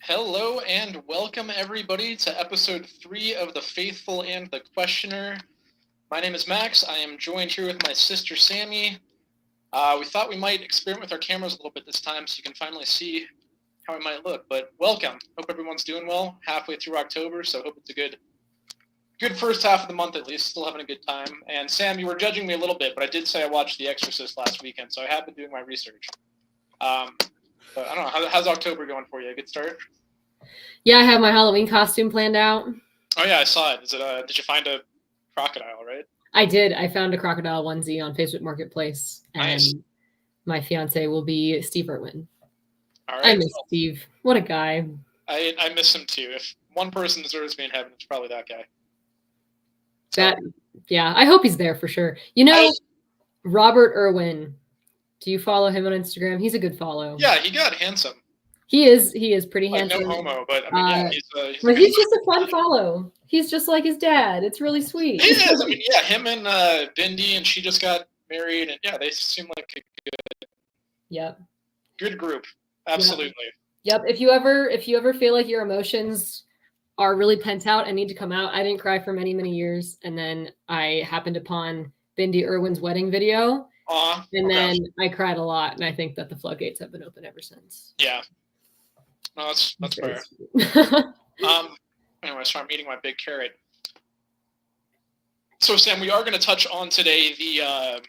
Hello and welcome everybody to episode 3 of The Faithful and the Questioner. My name is Max. I am joined here with my sister Sammy. We thought we might experiment with our cameras a little bit this time so you can finally see how we might look, but welcome. Hope everyone's doing well halfway through October, so hope it's a good first half of the month at least, still having a good time. And Sam, you were judging me a little bit, but I did say I watched The Exorcist last weekend, so I have been doing my research. But I don't know, how's October going for you? A good start? Yeah, I have my Halloween costume planned out. Oh yeah, I saw it. Did you find a crocodile, right? I did. I found a crocodile onesie on Facebook Marketplace, and Nice. my fiance will be Steve Irwin. All right. I miss Steve. What a guy. I miss him too. If one person deserves me in heaven, it's probably that guy. Yeah, I hope he's there for sure. You know, Robert Irwin. Do you follow him on Instagram? He's a good follow. Yeah, he got handsome. He is pretty Like, handsome. no homo, but I mean, he's just a fun follow. He's just like his dad. It's really sweet. He is. I mean, yeah, him and Bindi, and she just got married, and yeah, they seem like a good group. Absolutely. Yep. If you ever feel like your emotions are really pent out and need to come out, I didn't cry for many, many years, and then I happened upon Bindi Irwin's wedding video. Then I cried a lot, and I think that the floodgates have been open ever since. Yeah. No, that's fair. Anyway, so I'm eating my big carrot. So, Sam, we are going to touch on today the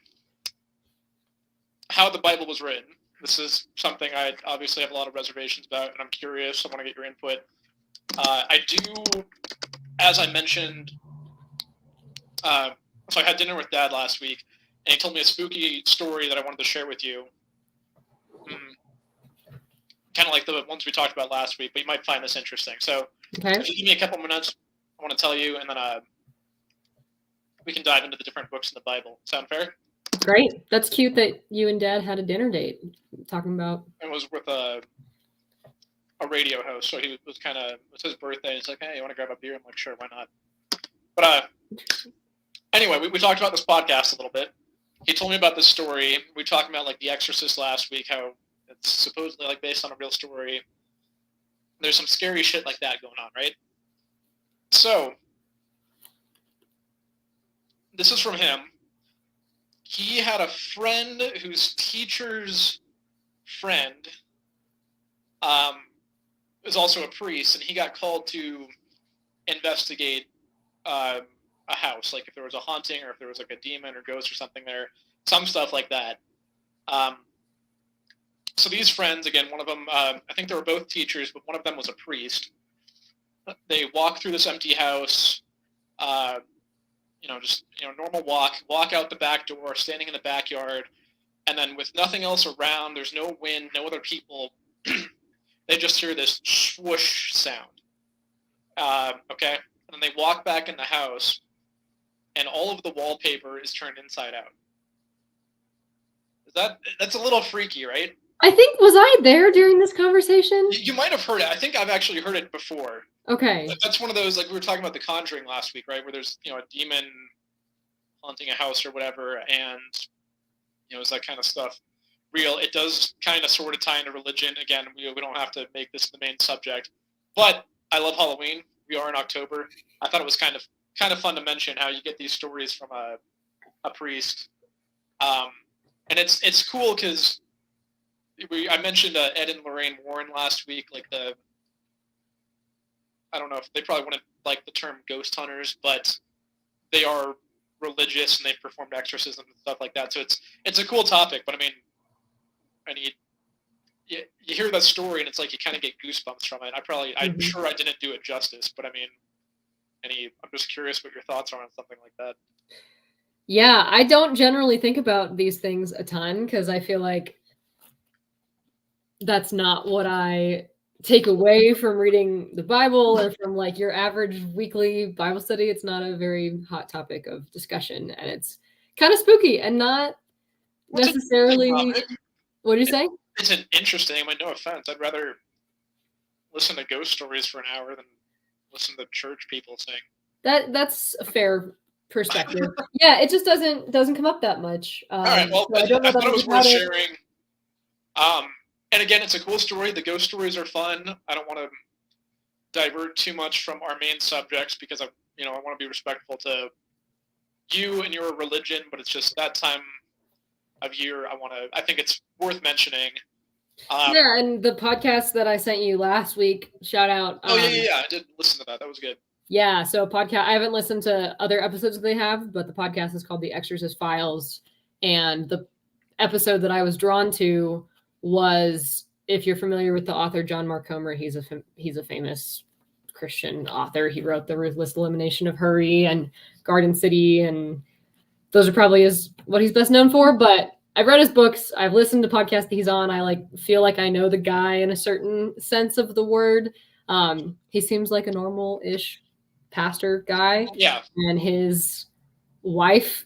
how the Bible was written. This is something I obviously have a lot of reservations about, and I'm curious. I want to get your input. I do, as I mentioned, so I had dinner with Dad last week, and he told me a spooky story that I wanted to share with you. Kind of like the ones we talked about last week, but you might find this interesting. So if you give me a couple minutes, I want to tell you, and then we can dive into the different books in the Bible. Sound fair? Great. That's cute that you and Dad had a dinner date talking about. It was with a radio host, so it was his birthday. He's like, hey, you want to grab a beer? I'm like, sure, why not? But anyway, we talked about this podcast a little bit. He told me about this story. We talked about like The Exorcist last week, how it's supposedly like based on a real story. There's some scary shit like that going on, right? So this is from him. He had a friend whose teacher's friend is also a priest, and he got called to investigate a house, like if there was a haunting or if there was like a demon or ghost or something there, some stuff like that. So these friends, again, one of them, I think they were both teachers, but one of them was a priest. They walk through this empty house, normal walk out the back door, standing in the backyard, and then with nothing else around, there's no wind, no other people, they just hear this swoosh sound. Okay? And then they walk back in the house, and all of the wallpaper is turned inside out. That's a little freaky, right? I think, was I there during this conversation? You might have heard it. I think I've actually heard it before. Okay. That's one of those, like we were talking about The Conjuring last week, right? Where there's, a demon haunting a house or whatever, and, is that kind of stuff real? It does kind of sort of tie into religion. Again, we don't have to make this the main subject. But I love Halloween. We are in October. I thought it was kind of fun to mention how you get these stories from a priest. And it's cool because I mentioned Ed and Lorraine Warren last week, like I don't know if they probably wouldn't like the term ghost hunters, but they are religious and they performed exorcisms and stuff like that. So it's a cool topic, but I mean, you hear that story and it's like you kind of get goosebumps from it. I'm sure I didn't do it justice, but I mean, I'm just curious what your thoughts are on something like that. Yeah, I don't generally think about these things a ton because I feel like that's not what I take away from reading the Bible or from like your average weekly Bible study. It's not a very hot topic of discussion, and it's kind of spooky and not necessarily. What do you say? It's an interesting. I mean, no offense. I'd rather listen to ghost stories for an hour than listen to church people sing. That's a fair perspective. Yeah, it just doesn't come up that much. All right, well, so I thought it was worth sharing. And again, it's a cool story. The ghost stories are fun. I don't want to divert too much from our main subjects because I want to be respectful to you and your religion, but it's just that time of year. I think it's worth mentioning. Yeah, and the podcast that I sent you last week, shout out. Yeah, I did listen to that. That was good. Yeah, so podcast. I haven't listened to other episodes that they have, but the podcast is called The Exorcist Files, and the episode that I was drawn to was, if you're familiar with the author John Mark Comer, he's a famous Christian author. He wrote The Ruthless Elimination of Hurry and Garden City, and those are probably what he's best known for. But I've read his books. I've listened to podcasts that he's on. I feel like I know the guy in a certain sense of the word. He seems like a normal-ish pastor guy. Yeah. And his wife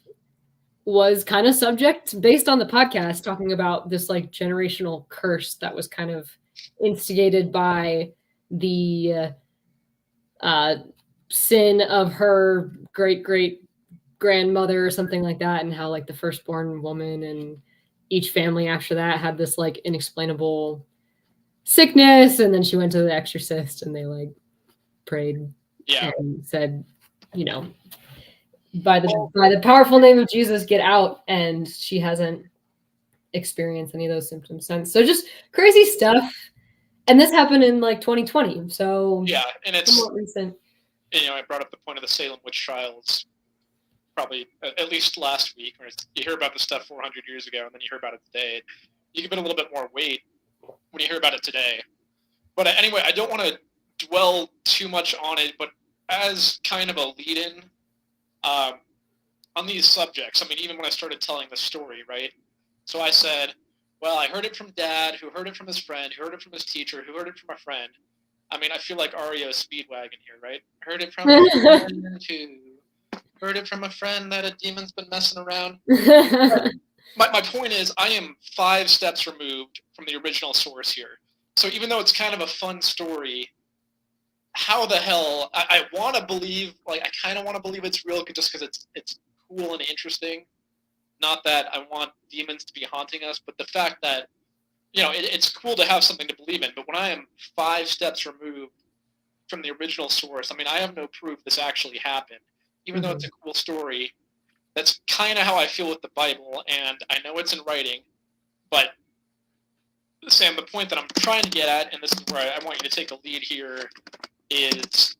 was kind of subject, based on the podcast, talking about this like generational curse that was kind of instigated by the sin of her great grandmother or something like that, and how like the firstborn woman and each family after that had this like inexplainable sickness, and then she went to the exorcist and they like prayed and said, by the powerful name of Jesus, get out, and she hasn't experienced any of those symptoms since. So just crazy stuff. And this happened in like 2020. So yeah, and it's somewhat recent. I brought up the point of the Salem witch trials probably at least last week, where you hear about this stuff 400 years ago and then you hear about it today. You give it a little bit more weight when you hear about it today. But anyway, I don't want to dwell too much on it, but as kind of a lead-in on these subjects, I mean, even when I started telling the story, right? So I said, well, I heard it from Dad, who heard it from his friend, who heard it from his teacher, who heard it from a friend. I mean, I feel like REO Speedwagon here, right? Heard it from a friend who heard it from a friend that a demon's been messing around. My point is, I am 5 steps removed from the original source here. So even though it's kind of a fun story, how the hell I want to believe, like I kind of want to believe it's real just because it's cool and interesting. Not that I want demons to be haunting us, but the fact that it's cool to have something to believe in. But when I am 5 steps removed from the original source, I mean, I have no proof this actually happened. Even though it's a cool story, that's kind of how I feel with the Bible, and I know it's in writing, but Sam, the point that I'm trying to get at, and this is where I want you to take a lead here, is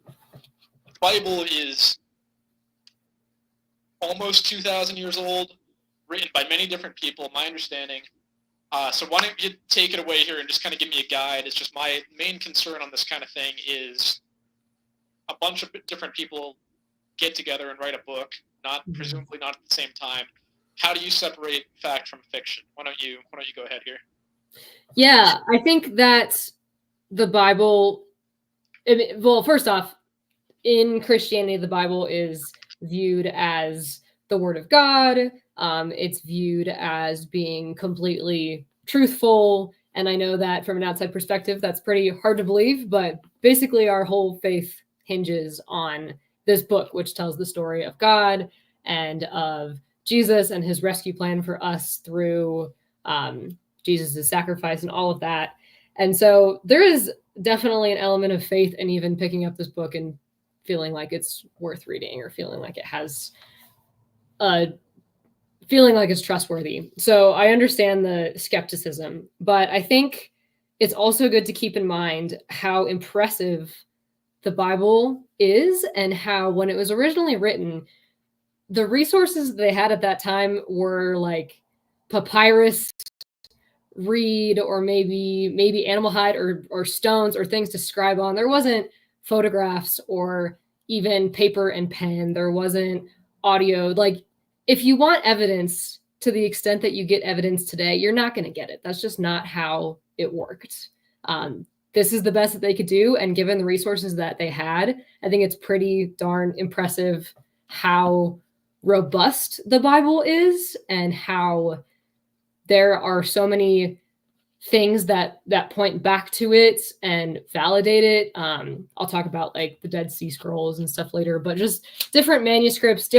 the Bible is almost 2,000 years old, written by many different people, my understanding. So why don't you take it away here and just kind of give me a guide? It's just my main concern on this kind of thing is a bunch of different people get together and write a book, presumably not at the same time. How do you separate fact from fiction? Why don't you go ahead here? Yeah, I think that the Bible, well, first off, in Christianity, the Bible is viewed as the Word of God. It's viewed as being completely truthful. And I know that from an outside perspective, that's pretty hard to believe, but basically our whole faith hinges on this book, which tells the story of God and of Jesus and his rescue plan for us through Jesus' sacrifice and all of that. And so there is definitely an element of faith in even picking up this book and feeling like it's worth reading, or feeling like it has feeling like it's trustworthy. So I understand the skepticism, but I think it's also good to keep in mind how impressive the Bible is, and how when it was originally written, the resources they had at that time were like papyrus, reed, or maybe animal hide or stones or things to scribe on. There wasn't photographs or even paper and pen. There wasn't audio. Like, if you want evidence to the extent that you get evidence today, you're not going to get it. That's just not how it worked. This is the best that they could do. And given the resources that they had, I think it's pretty darn impressive how robust the Bible is, and how there are so many things that point back to it and validate it. I'll talk about like the Dead Sea Scrolls and stuff later, but just different manuscripts,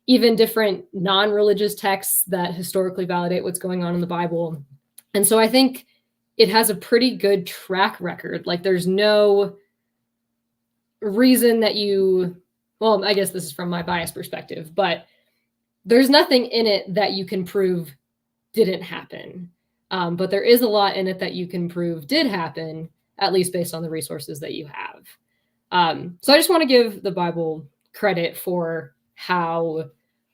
even different non-religious texts that historically validate what's going on in the Bible. And so I think it has a pretty good track record. Like there's no reason that well, I guess this is from my biased perspective, but there's nothing in it that you can prove didn't happen. But there is a lot in it that you can prove did happen, at least based on the resources that you have. So I just want to give the Bible credit for how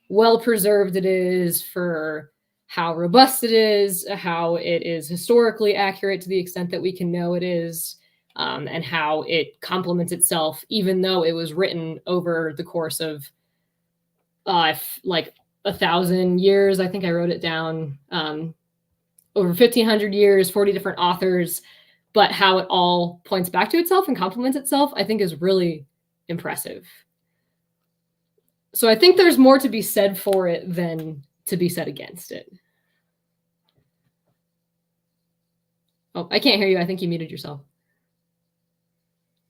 well preserved it is, for how robust it is, how it is historically accurate to the extent that we can know it is, and how it complements itself, even though it was written over the course of like 1,000 years. I think I wrote it down, over 1,500 years, 40 different authors, but how it all points back to itself and complements itself, I think is really impressive. So I think there's more to be said for it than to be said against it. Oh, I can't hear you. I think you muted yourself.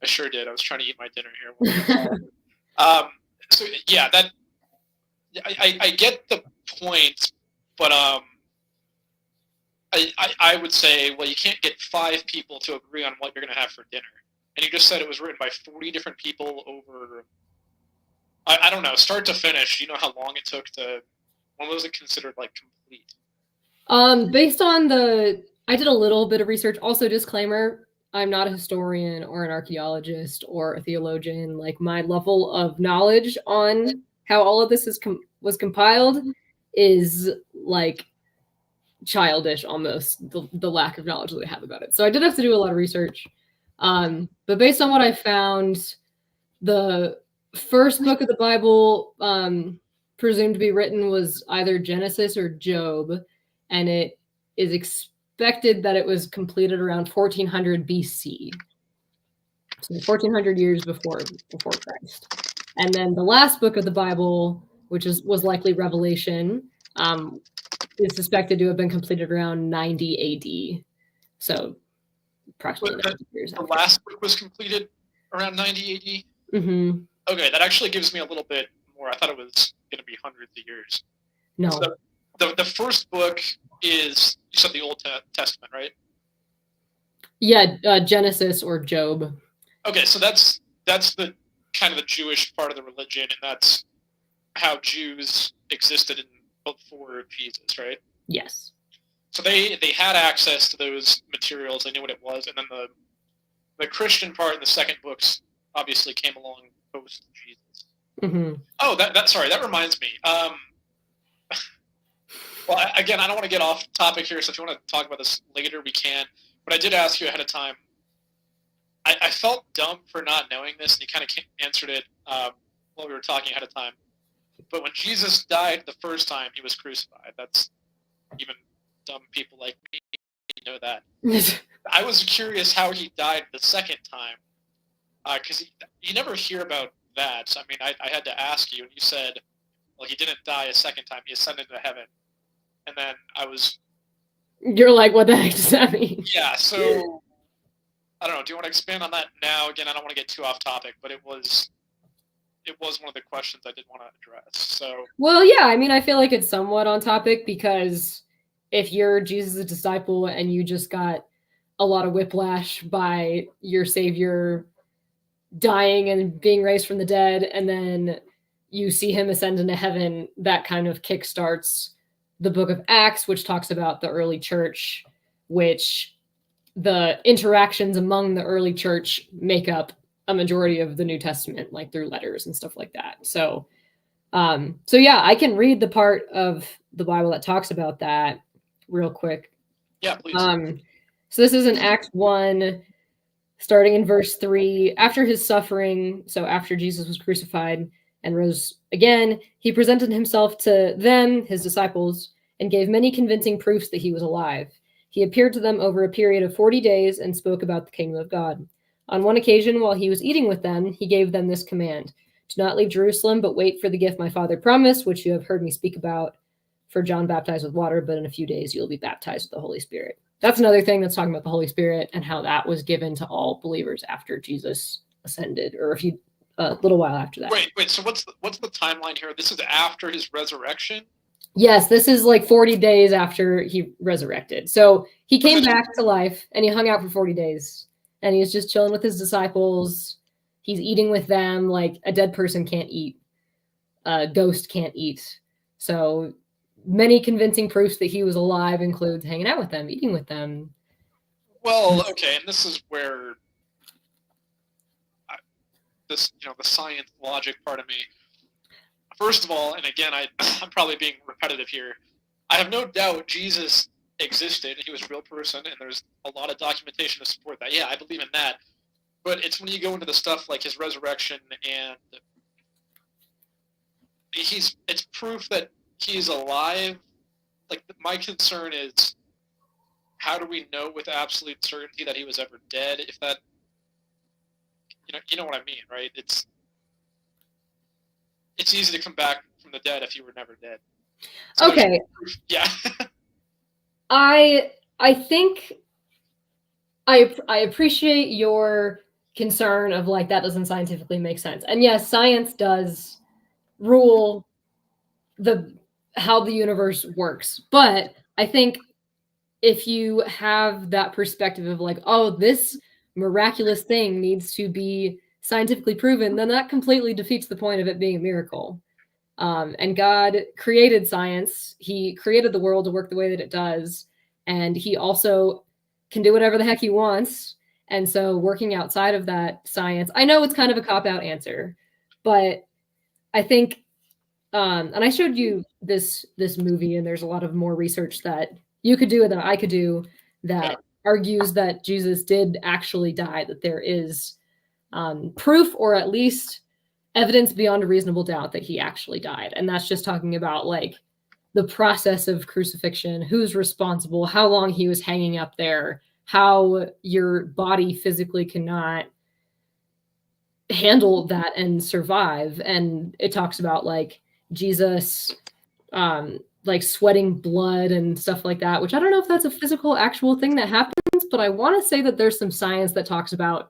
I sure did. I was trying to eat my dinner here. So yeah, that I get the point, but I would say, well, you can't get 5 people to agree on what you're going to have for dinner. And you just said it was written by 40 different people over, I don't know, start to finish. You know how long it took to, when was it considered like complete? Based on I did a little bit of research. Also, disclaimer, I'm not a historian or an archaeologist or a theologian. Like my level of knowledge on how all of this was compiled is like childish almost, the lack of knowledge that I have about it. So I did have to do a lot of research. But based on what I found, the first book of the Bible presumed to be written was either Genesis or Job, and it is expected that it was completed around 1400 BC. So 1400 years before Christ. And then the last book of the Bible, which was likely Revelation, is suspected to have been completed around 90 AD. So approximately 90 years after. The last book was completed around 90 AD? Mm-hmm. Okay, that actually gives me a little bit more. I thought it was going to be hundreds of years. No. So the first book is, you said the Old Testament, right? Yeah, Genesis or Job. Okay, so that's the kind of the Jewish part of the religion, and that's how Jews existed before Jesus, right? Yes. So they had access to those materials. They knew what it was, and then the Christian part in the second books obviously came along post Jesus. Mm-hmm. Oh, that reminds me. Well, again, I don't want to get off topic here, so if you want to talk about this later, we can. But I did ask you ahead of time. I felt dumb for not knowing this, and you kind of answered it while we were talking ahead of time. But when Jesus died the first time, he was crucified. That's even dumb people like me know that. I was curious how he died the second time, because you never hear about that. So, I mean, I had to ask you, and you said, well, he didn't die a second time. He ascended to heaven. And then You're like, what the heck does that mean? Yeah, so I don't know. Do you want to expand on that now? Again, I don't want to get too off topic, but it was one of the questions I did want to address. So, well, yeah, I mean, I feel like it's somewhat on topic, because if you're Jesus' disciple and you just got a lot of whiplash by your Savior dying and being raised from the dead, and then you see him ascend into heaven, that kind of kickstarts the book of Acts, which talks about the early church, which the interactions among the early church make up a majority of the New Testament, like through letters and stuff like that. So yeah, I can read the part of the Bible that talks about that real quick. Yeah, please. So this is in Acts 1, starting in verse 3. After his suffering, so after Jesus was crucified and rose again, he presented himself to them, his disciples, and gave many convincing proofs that he was alive. He appeared to them over a period of 40 days and spoke about the kingdom of God. On one occasion, while he was eating with them, he gave them this command: "Do not leave Jerusalem, but wait for the gift my Father promised, which you have heard me speak about. For John baptized with water, but in a few days you'll be baptized with the Holy Spirit." That's another thing that's talking about the Holy Spirit and how that was given to all believers after Jesus ascended, or a little while after that. Wait. So what's the timeline here? This is after his resurrection? Yes, this is like 40 days after he resurrected. So he came back to life and he hung out for 40 days and he was just chilling with his disciples. He's eating with them like a dead person can't eat, a ghost can't eat. So many convincing proofs that he was alive includes hanging out with them, eating with them. Well, okay, and this is where the science logic part of me. First of all, and again, I'm probably being repetitive here. I have no doubt Jesus existed. He was a real person, and there's a lot of documentation to support that. Yeah, I believe in that. But it's when you go into the stuff like his resurrection and it's proof that he's alive. Like, my concern is, how do we know with absolute certainty that he was ever dead? If that, you know what I mean, right? It's easy to come back from the dead if you were never dead. So okay. Yeah. I think I appreciate your concern of like that doesn't scientifically make sense. And yes, science does rule how the universe works. But I think if you have that perspective of like, oh, this miraculous thing needs to be scientifically proven, then that completely defeats the point of it being a miracle. And God created science. He created the world to work the way that it does. And he also can do whatever the heck he wants. And so working outside of that science, I know it's kind of a cop-out answer, but I think, and I showed you this movie, and there's a lot of more research that you could do and that I could do that argues that Jesus did actually die, that there is proof or at least evidence beyond a reasonable doubt that he actually died. And that's just talking about like the process of crucifixion, who's responsible, how long he was hanging up there, how your body physically cannot handle that and survive. And it talks about like Jesus like sweating blood and stuff like that, which I don't know if that's a physical actual thing that happens, but I want to say that there's some science that talks about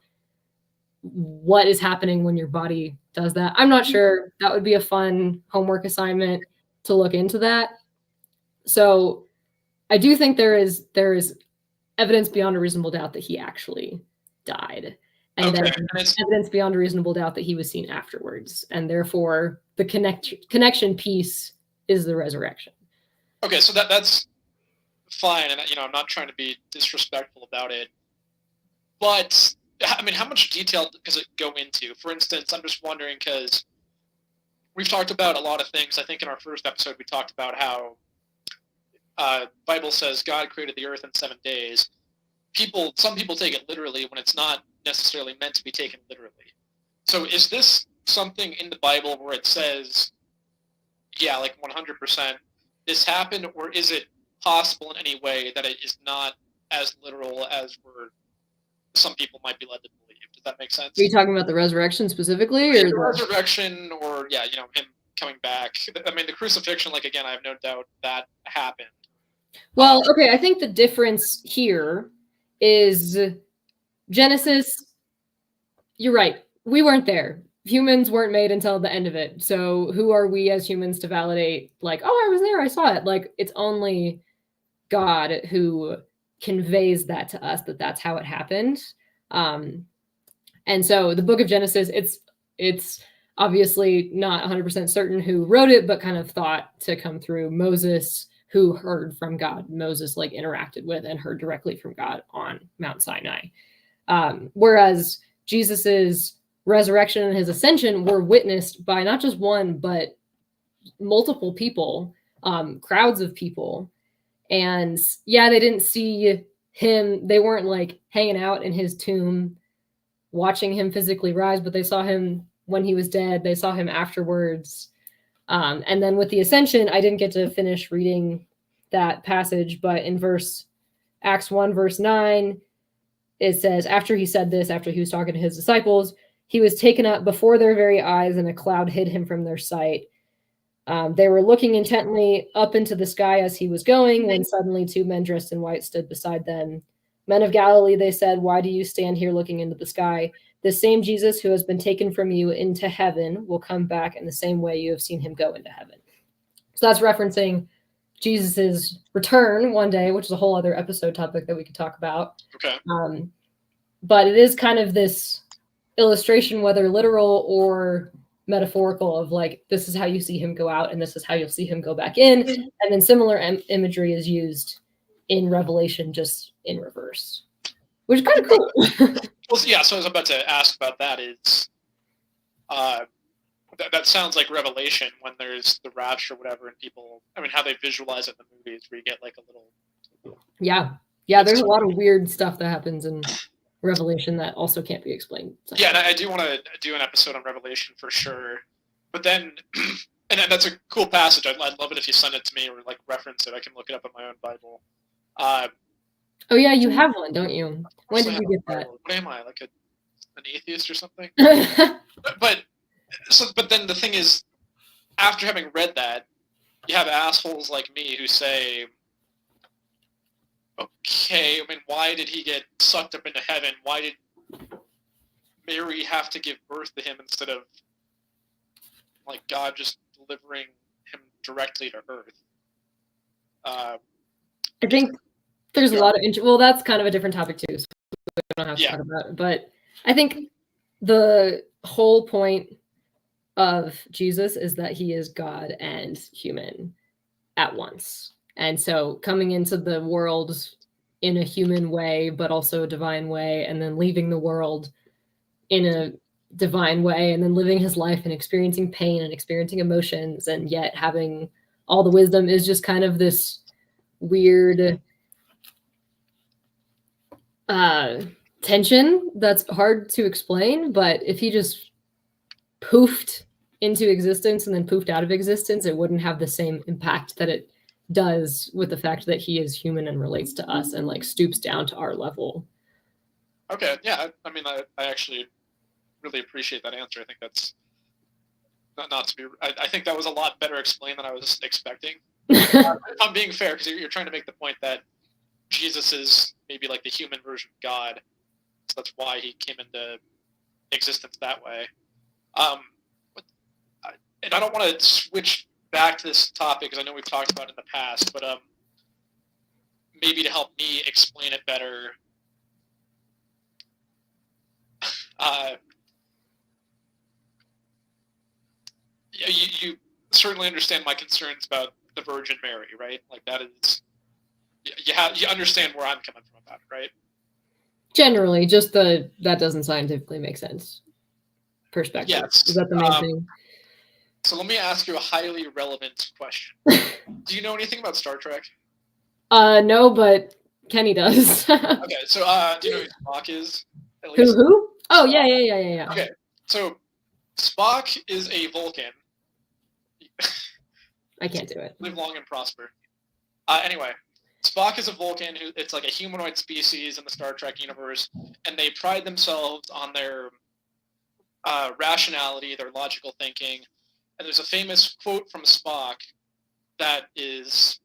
what is happening when your body does that. I'm not sure. That would be a fun homework assignment to look into that. So I do think there is evidence beyond a reasonable doubt that he actually died. And then evidence beyond a reasonable doubt that he was seen afterwards. And therefore the connection piece is the resurrection. Okay, so that's fine. And I'm not trying to be disrespectful about it. But I mean, how much detail does it go into? For instance, I'm just wondering because we've talked about a lot of things. I think in our first episode we talked about how Bible says God created the earth in 7 days. Some people take it literally when it's not necessarily meant to be taken literally. So is this something in the Bible where it says, yeah, like 100% this happened, or is it possible in any way that it is not as literal as some people might be led to believe? Does that make sense? Are you talking about the resurrection specifically, or the resurrection, or him coming back? I mean, the crucifixion, like again, I have no doubt that happened. Well, okay, I think the difference here is Genesis. You're right. We weren't there. Humans weren't made until the end of it. So who are we as humans to validate, like, oh, I was there, I saw it. Like, it's only God who conveys that to us, that's how it happened. And so the book of Genesis, it's obviously not 100% certain who wrote it, but kind of thought to come through Moses, who heard from God. Moses like interacted with and heard directly from God on Mount Sinai. Whereas Jesus's resurrection and his ascension were witnessed by not just one, but multiple people, crowds of people. And yeah, they didn't see him. They weren't like hanging out in his tomb, watching him physically rise, but they saw him when he was dead. They saw him afterwards. And then with the ascension, I didn't get to finish reading that passage, but in Acts 1, verse 9, it says, after he said this, after he was talking to his disciples, he was taken up before their very eyes, and a cloud hid him from their sight. They were looking intently up into the sky as he was going, when suddenly 2 men dressed in white stood beside them. Men of Galilee, they said, why do you stand here looking into the sky? The same Jesus who has been taken from you into heaven will come back in the same way you have seen him go into heaven. So that's referencing Jesus's return one day, which is a whole other episode topic that we could talk about. Okay. But it is kind of this illustration, whether literal or metaphorical, of like, this is how you see him go out and this is how you'll see him go back in. And then similar imagery is used in Revelation, just in reverse, which is kind of cool. Well, yeah, so I was about to ask about that. Is that sounds like Revelation when there's the rapture or whatever, and people, I mean, how they visualize it in the movies, where you get like a little. Yeah, there's a lot of weird stuff that happens in Revelation that also can't be explained. Yeah, and I do want to do an episode on Revelation for sure. But then, and that's a cool passage. I'd love it if you send it to me or like reference it. I can look it up in my own Bible. Oh yeah, you have one, don't you? When did you get that? What am I, like an atheist or something? But then the thing is, after having read that, you have assholes like me who say, okay, I mean, why did he get sucked up into heaven? Why did Mary have to give birth to him instead of like God just delivering him directly to Earth? I think there's a lot of well, that's kind of a different topic too, so we don't have to talk about it. But I think the whole point of Jesus is that he is God and human at once. And so coming into the world in a human way, but also a divine way, and then leaving the world in a divine way, and then living his life and experiencing pain and experiencing emotions, and yet having all the wisdom, is just kind of this weird tension that's hard to explain. But if he just poofed into existence and then poofed out of existence, it wouldn't have the same impact that it does with the fact that he is human and relates to us and like stoops down to our level. Okay, yeah, I mean, I actually really appreciate that answer. I think that's not to be. I think that was a lot better explained than I was expecting. If I'm being fair, because you're trying to make the point that Jesus is maybe like the human version of God, so that's why he came into existence that way. And I don't want to switch back to this topic because I know we've talked about it in the past, but maybe to help me explain it better, you certainly understand my concerns about the Virgin Mary, right? Like that is, you understand where I'm coming from about it, right? Generally, just that doesn't scientifically make sense perspective. Yes. Is that the main thing? So let me ask you a highly relevant question. Do you know anything about Star Trek? No, but Kenny does. Okay, so do you know who Spock is? Who? Oh, yeah. Okay, so Spock is a Vulcan. I can't do it. Live long and prosper. Anyway, Spock is a Vulcan who, it's like a humanoid species in the Star Trek universe, and they pride themselves on their rationality, their logical thinking. And there's a famous quote from Spock that is,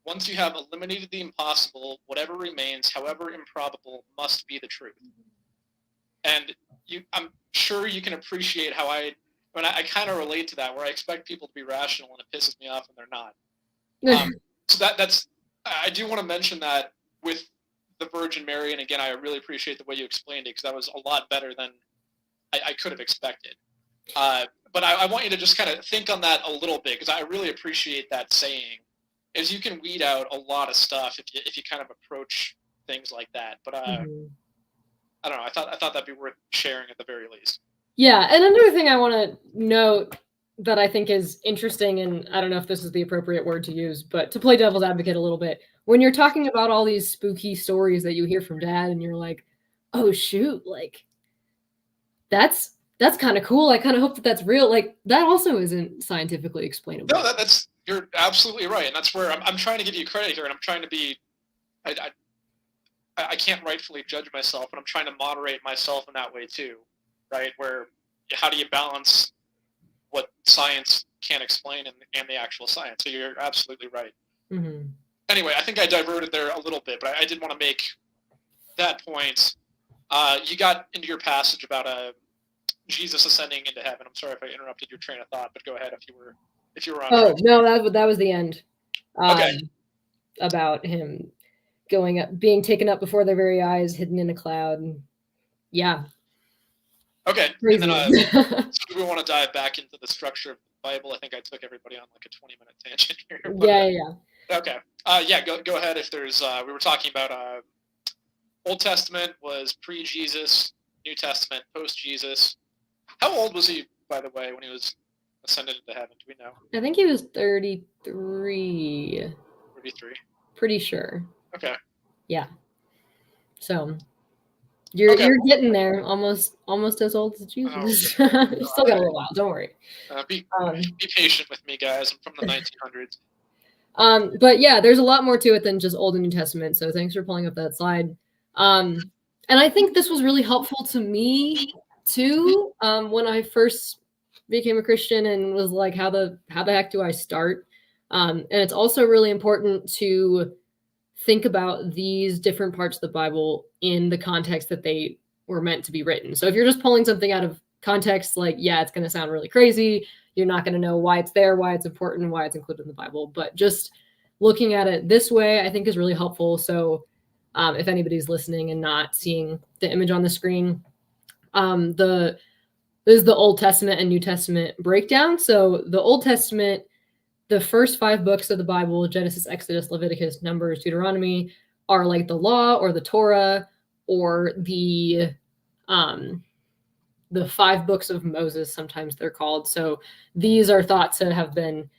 once you have eliminated the impossible, whatever remains, however improbable, must be the truth. And I'm sure you can appreciate how I kind of relate to that, where I expect people to be rational and it pisses me off when they're not. So that's, I do want to mention that with the Virgin Mary, and again, I really appreciate the way you explained it, because that was a lot better than I could have expected. But I want you to just kind of think on that a little bit, because I really appreciate that saying, is you can weed out a lot of stuff if you kind of approach things like that. But I don't know. I thought that'd be worth sharing at the very least. Yeah, and another thing I want to note that I think is interesting, and I don't know if this is the appropriate word to use, but to play devil's advocate a little bit, when you're talking about all these spooky stories that you hear from Dad, and you're like, oh shoot, like that's kind of cool. I kind of hope that that's real. Like that also isn't scientifically explainable. No, you're absolutely right, and that's where I'm trying to give you credit here, and I'm trying to be. I can't rightfully judge myself, and I'm trying to moderate myself in that way too, right? Where how do you balance what science can't explain and the actual science? So you're absolutely right. Mm-hmm. Anyway, I think I diverted there a little bit, but I did want to make that point. You got into your passage about Jesus ascending into heaven. I'm sorry if I interrupted your train of thought, but go ahead if you were. If you were on. Oh no, that was the end. Okay. About him going up, being taken up before their very eyes, hidden in a cloud. Yeah. Okay. Crazy. And then, so do we want to dive back into the structure of the Bible? I think I took everybody on like a 20-minute tangent here. But, Yeah. Okay. Yeah. Go ahead. If there's, we were talking about Old Testament was pre-Jesus, New Testament post-Jesus. How old was he, by the way, when he was ascended into heaven? Do we know? I think he was 33. 33. Pretty sure. Okay. Yeah. So you're getting there, almost as old as Jesus. You still got a little while. Don't worry. Be patient with me, guys. I'm from the 1900s. But yeah, there's a lot more to it than just Old and New Testament. So thanks for pulling up that slide. And I think this was really helpful to me too. When I first became a Christian and was like, how the heck do I start? And it's also really important to think about these different parts of the Bible in the context that they were meant to be written. So if you're just pulling something out of context, like, yeah, it's going to sound really crazy. You're not going to know why it's there, why it's important, why it's included in the Bible. But just looking at it this way, I think is really helpful. So if anybody's listening and not seeing the image on the screen, this is the Old Testament and New Testament breakdown. So the Old Testament, the first 5 books of the Bible, Genesis, Exodus, Leviticus, Numbers, Deuteronomy, are like the law or the Torah or the 5 books of Moses, sometimes they're called. So these are thought to have been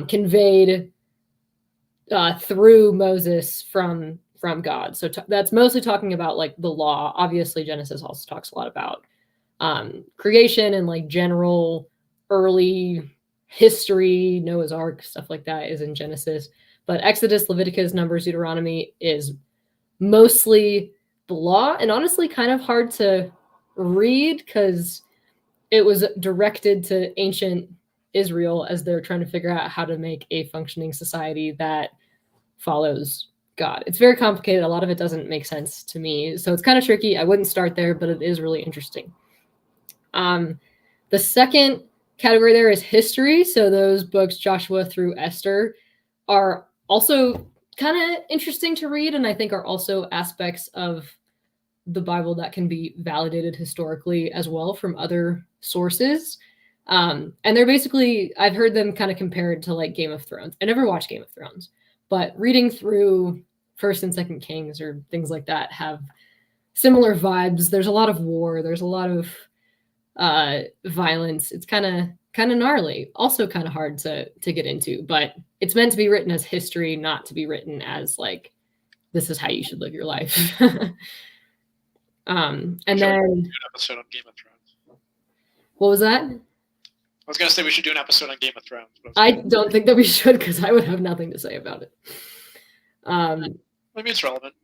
conveyed through Moses from God. So that's mostly talking about like the law. Obviously, Genesis also talks a lot about creation and like general early history, Noah's Ark, stuff like that is in Genesis. But Exodus, Leviticus, Numbers, Deuteronomy is mostly the law, and honestly kind of hard to read because it was directed to ancient Israel as they're trying to figure out how to make a functioning society that follows God. It's very complicated. A lot of it doesn't make sense to me. So it's kind of tricky. I wouldn't start there, but it is really interesting. The second category there is history. So those books, Joshua through Esther, are also kind of interesting to read, and I think are also aspects of the Bible that can be validated historically as well from other sources. And they're basically, I've heard them kind of compared to like Game of Thrones. I never watched Game of Thrones, but reading through First and Second Kings or things like that have similar vibes. There's a lot of war. There's a lot of violence. It's kind of gnarly, also kind of hard to get into, but it's meant to be written as history, not to be written as like, this is how you should live your life. And then an episode on Game of Thrones. What was that? I was going to say we should do an episode on Game of Thrones. I don't think that we should, because I would have nothing to say about it. Maybe it's relevant.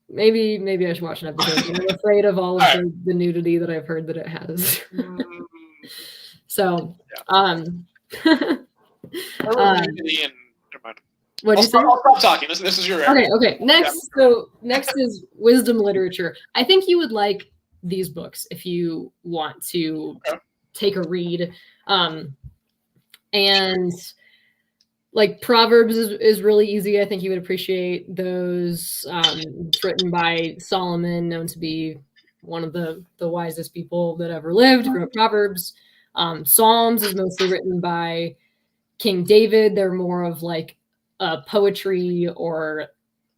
Maybe I should watch an episode. I'm afraid of all of the nudity that I've heard that it has. So, What'd you say? I'll stop talking. This is your area. Okay. Next is wisdom literature. I think you would like these books if you want to take a read. And like Proverbs is really easy. I think you would appreciate those. It's written by Solomon, known to be one of the wisest people that ever lived, wrote Proverbs. Psalms is mostly written by King David. They're more of like a poetry or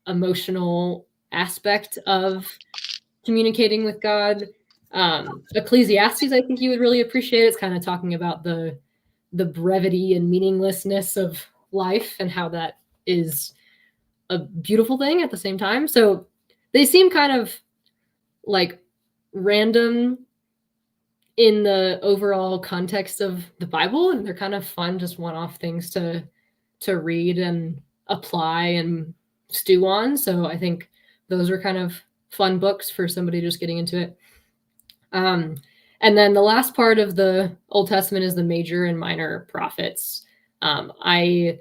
emotional aspect of communicating with God. Ecclesiastes, I think you would really appreciate. It's kind of talking about the brevity and meaninglessness of life and how that is a beautiful thing at the same time. So they seem kind of like random in the overall context of the Bible, and they're kind of fun, just one-off things to read and apply and stew on. So I think those are kind of fun books for somebody just getting into it. And then the last part of the Old Testament is the major and minor prophets. I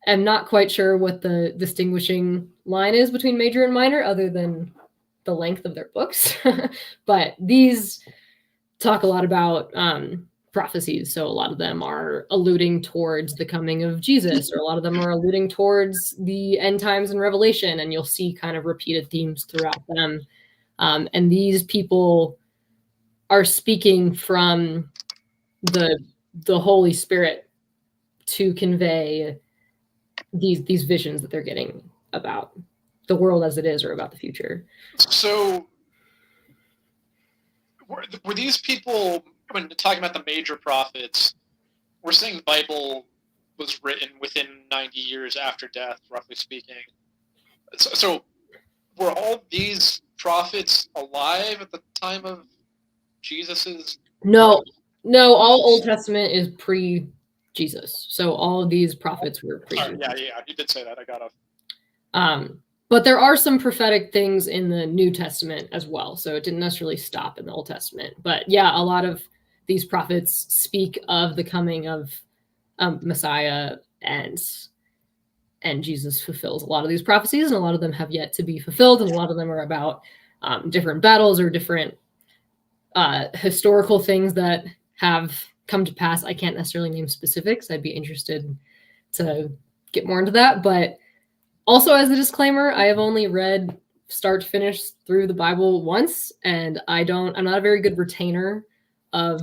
am not quite sure what the distinguishing line is between major and minor, other than the length of their books. But these talk a lot about prophecies. So a lot of them are alluding towards the coming of Jesus, or a lot of them are alluding towards the end times and Revelation, and you'll see kind of repeated themes throughout them. And these people are speaking from the Holy Spirit to convey these visions that they're getting about the world as it is, or about the future. So were these people, when talking about the major prophets, we're saying the Bible was written within 90 years after death, roughly speaking. So were all these prophets alive at the time of Jesus's? No, all Old Testament is pre-Jesus. So all of these prophets were pre-Jesus. Yeah, you did say that. I got off. But there are some prophetic things in the New Testament as well. So it didn't necessarily stop in the Old Testament. But yeah, a lot of these prophets speak of the coming of Messiah, and Jesus fulfills a lot of these prophecies, and a lot of them have yet to be fulfilled, and a lot of them are about different battles or different historical things that have come to pass. I can't necessarily name specifics. I'd be interested to get more into that. But also, as a disclaimer, I have only read start to finish through the Bible once, and I'm not a very good retainer of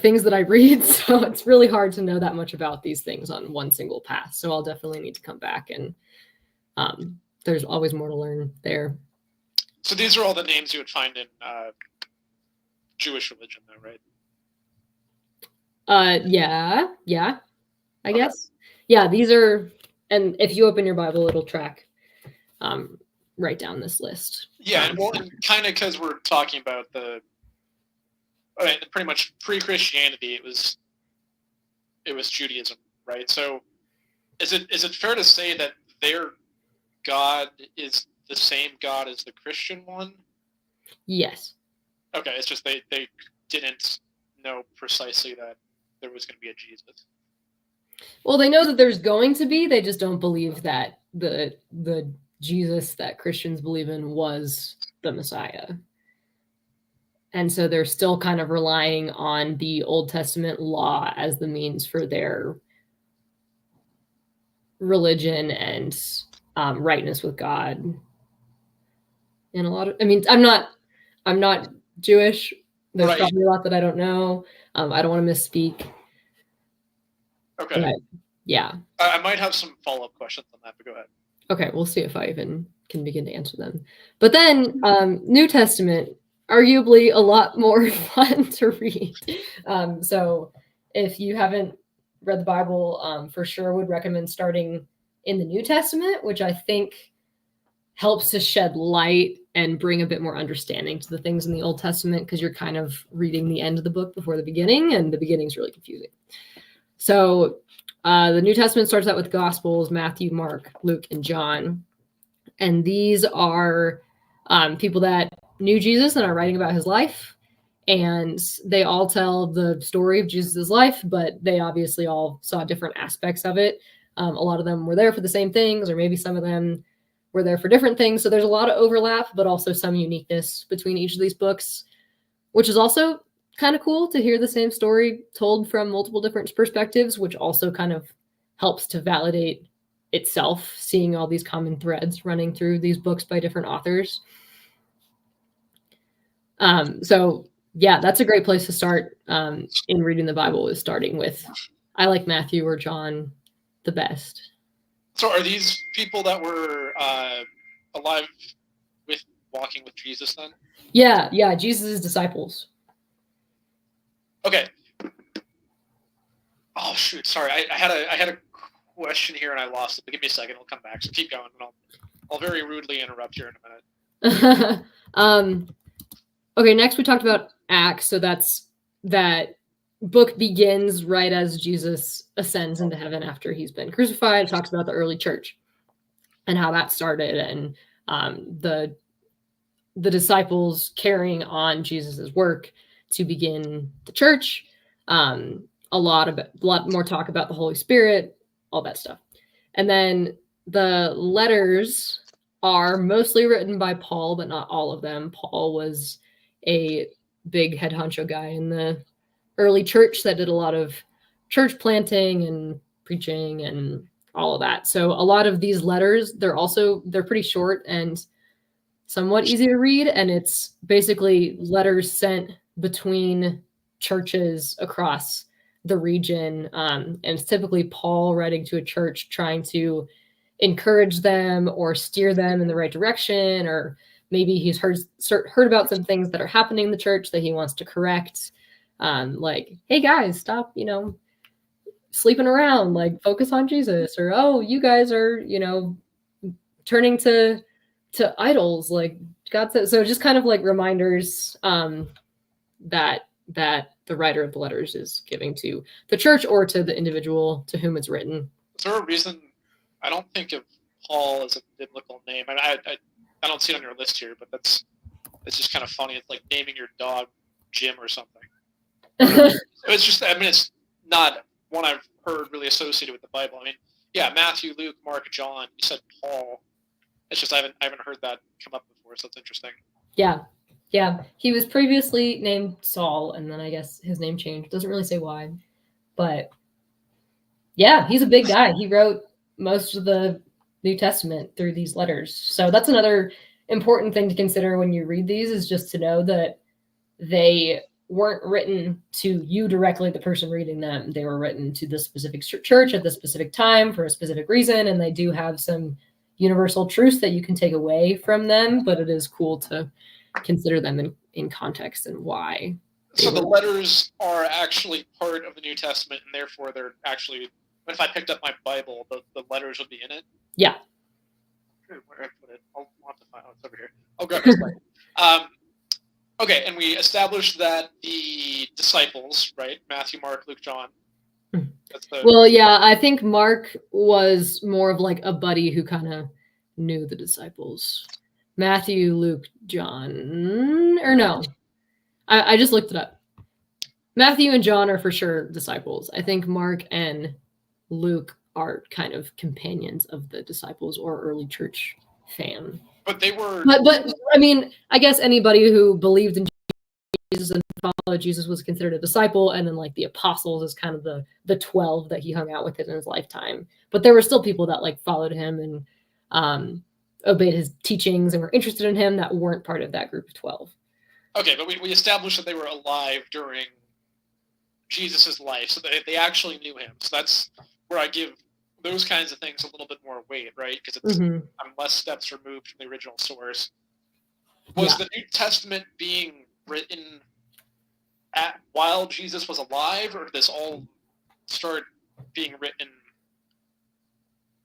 things that I read, so it's really hard to know that much about these things on one single pass. So I'll definitely need to come back, and there's always more to learn there. So these are all the names you would find in Jewish religion, though, right? Yeah, I guess. Yeah, these are, and if you open your Bible, it'll track right down this list. Yeah, well, kind of because we're talking about pretty much pre-Christianity, it was Judaism, right? So is it fair to say that their God is the same God as the Christian one? Yes. Okay, it's just they didn't know precisely that there was going to be a Jesus. Well, they know that there's going to be, they just don't believe that the Jesus that Christians believe in was the Messiah. And so they're still kind of relying on the Old Testament law as the means for their religion and rightness with God. And a lot of, I'm not Jewish. There's probably a lot that I don't know. I don't want to misspeak. Okay. But, yeah. I might have some follow-up questions on that, but go ahead. Okay, we'll see if I even can begin to answer them. But then New Testament, arguably a lot more fun to read. So if you haven't read the Bible, for sure would recommend starting in the New Testament, which I think helps to shed light and bring a bit more understanding to the things in the Old Testament, because you're kind of reading the end of the book before the beginning, and the beginning is really confusing. So the New Testament starts out with Gospels: Matthew, Mark, Luke, and John. And these are people that knew Jesus and are writing about his life. And they all tell the story of Jesus' life, but they obviously all saw different aspects of it. A lot of them were there for the same things, or maybe some of them were there for different things. So there's a lot of overlap, but also some uniqueness between each of these books, which is also kind of cool to hear the same story told from multiple different perspectives, which also kind of helps to validate itself, seeing all these common threads running through these books by different authors. So yeah, that's a great place to start in reading the Bible, is starting with, I like Matthew or John the best. So are these people that were alive with walking with Jesus then? Yeah, Jesus' disciples. Okay. Oh shoot, sorry. I had a question here and I lost it, but give me a second, I'll come back. So keep going, and I'll very rudely interrupt here in a minute. Okay, next we talked about Acts. So that book begins right as Jesus ascends into heaven after he's been crucified. It talks about the early church and how that started, and the disciples carrying on Jesus's work to begin the church. A lot more talk about the Holy Spirit, all that stuff. And then the letters are mostly written by Paul, but not all of them. Paul was a big head honcho guy in the early church that did a lot of church planting and preaching and all of that. So a lot of these letters, they're pretty short and somewhat easy to read. And it's basically letters sent between churches across the region. And it's typically Paul writing to a church trying to encourage them or steer them in the right direction, or maybe he's heard about some things that are happening in the church that he wants to correct. Like, hey guys, stop, sleeping around, like focus on Jesus, or, oh, you guys are, turning to idols, like God said. So just kind of like reminders that the writer of the letters is giving to the church or to the individual to whom it's written. Is there a reason? I don't think of Paul as a biblical name. I don't see it on your list here, but it's just kind of funny. It's like naming your dog Jim or something. It's just, it's not one I've heard really associated with the Bible. Yeah, Matthew, Luke, Mark, John. You said Paul. It's just I haven't heard that come up before, so it's interesting. Yeah. He was previously named Saul, and then I guess his name changed. Doesn't really say why, but yeah, he's a big guy. He wrote most of the New Testament through these letters. So that's another important thing to consider when you read these, is just to know that they weren't written to you directly, the person reading them. They were written to the specific church at the specific time for a specific reason, and they do have some universal truths that you can take away from them, but it is cool to consider them in context and why. So the letters are actually part of the New Testament, and therefore they're actually, if I picked up my Bible, the letters would be in it? Yeah. Where did I put it? I'll have to find it. It's over here. I'll grab my Bible. Okay, and we established that the disciples, right? Matthew, Mark, Luke, John. Well, yeah, I think Mark was more of like a buddy who kind of knew the disciples. Matthew, Luke, John, or no. I just looked it up. Matthew and John are for sure disciples. I think Mark and Luke are kind of companions of the disciples or early church fan. But they were. But I guess anybody who believed in Jesus and followed Jesus was considered a disciple, and then like the apostles is kind of the 12 that he hung out with in his lifetime. But there were still people that like followed him and obeyed his teachings and were interested in him that weren't part of that group of 12. Okay, but we established that they were alive during Jesus' life, so they actually knew him. So that's where I give those kinds of things a little bit more weight, right? Because it's I'm less steps removed from the original source. Was the New Testament being written while Jesus was alive, or did this all start being written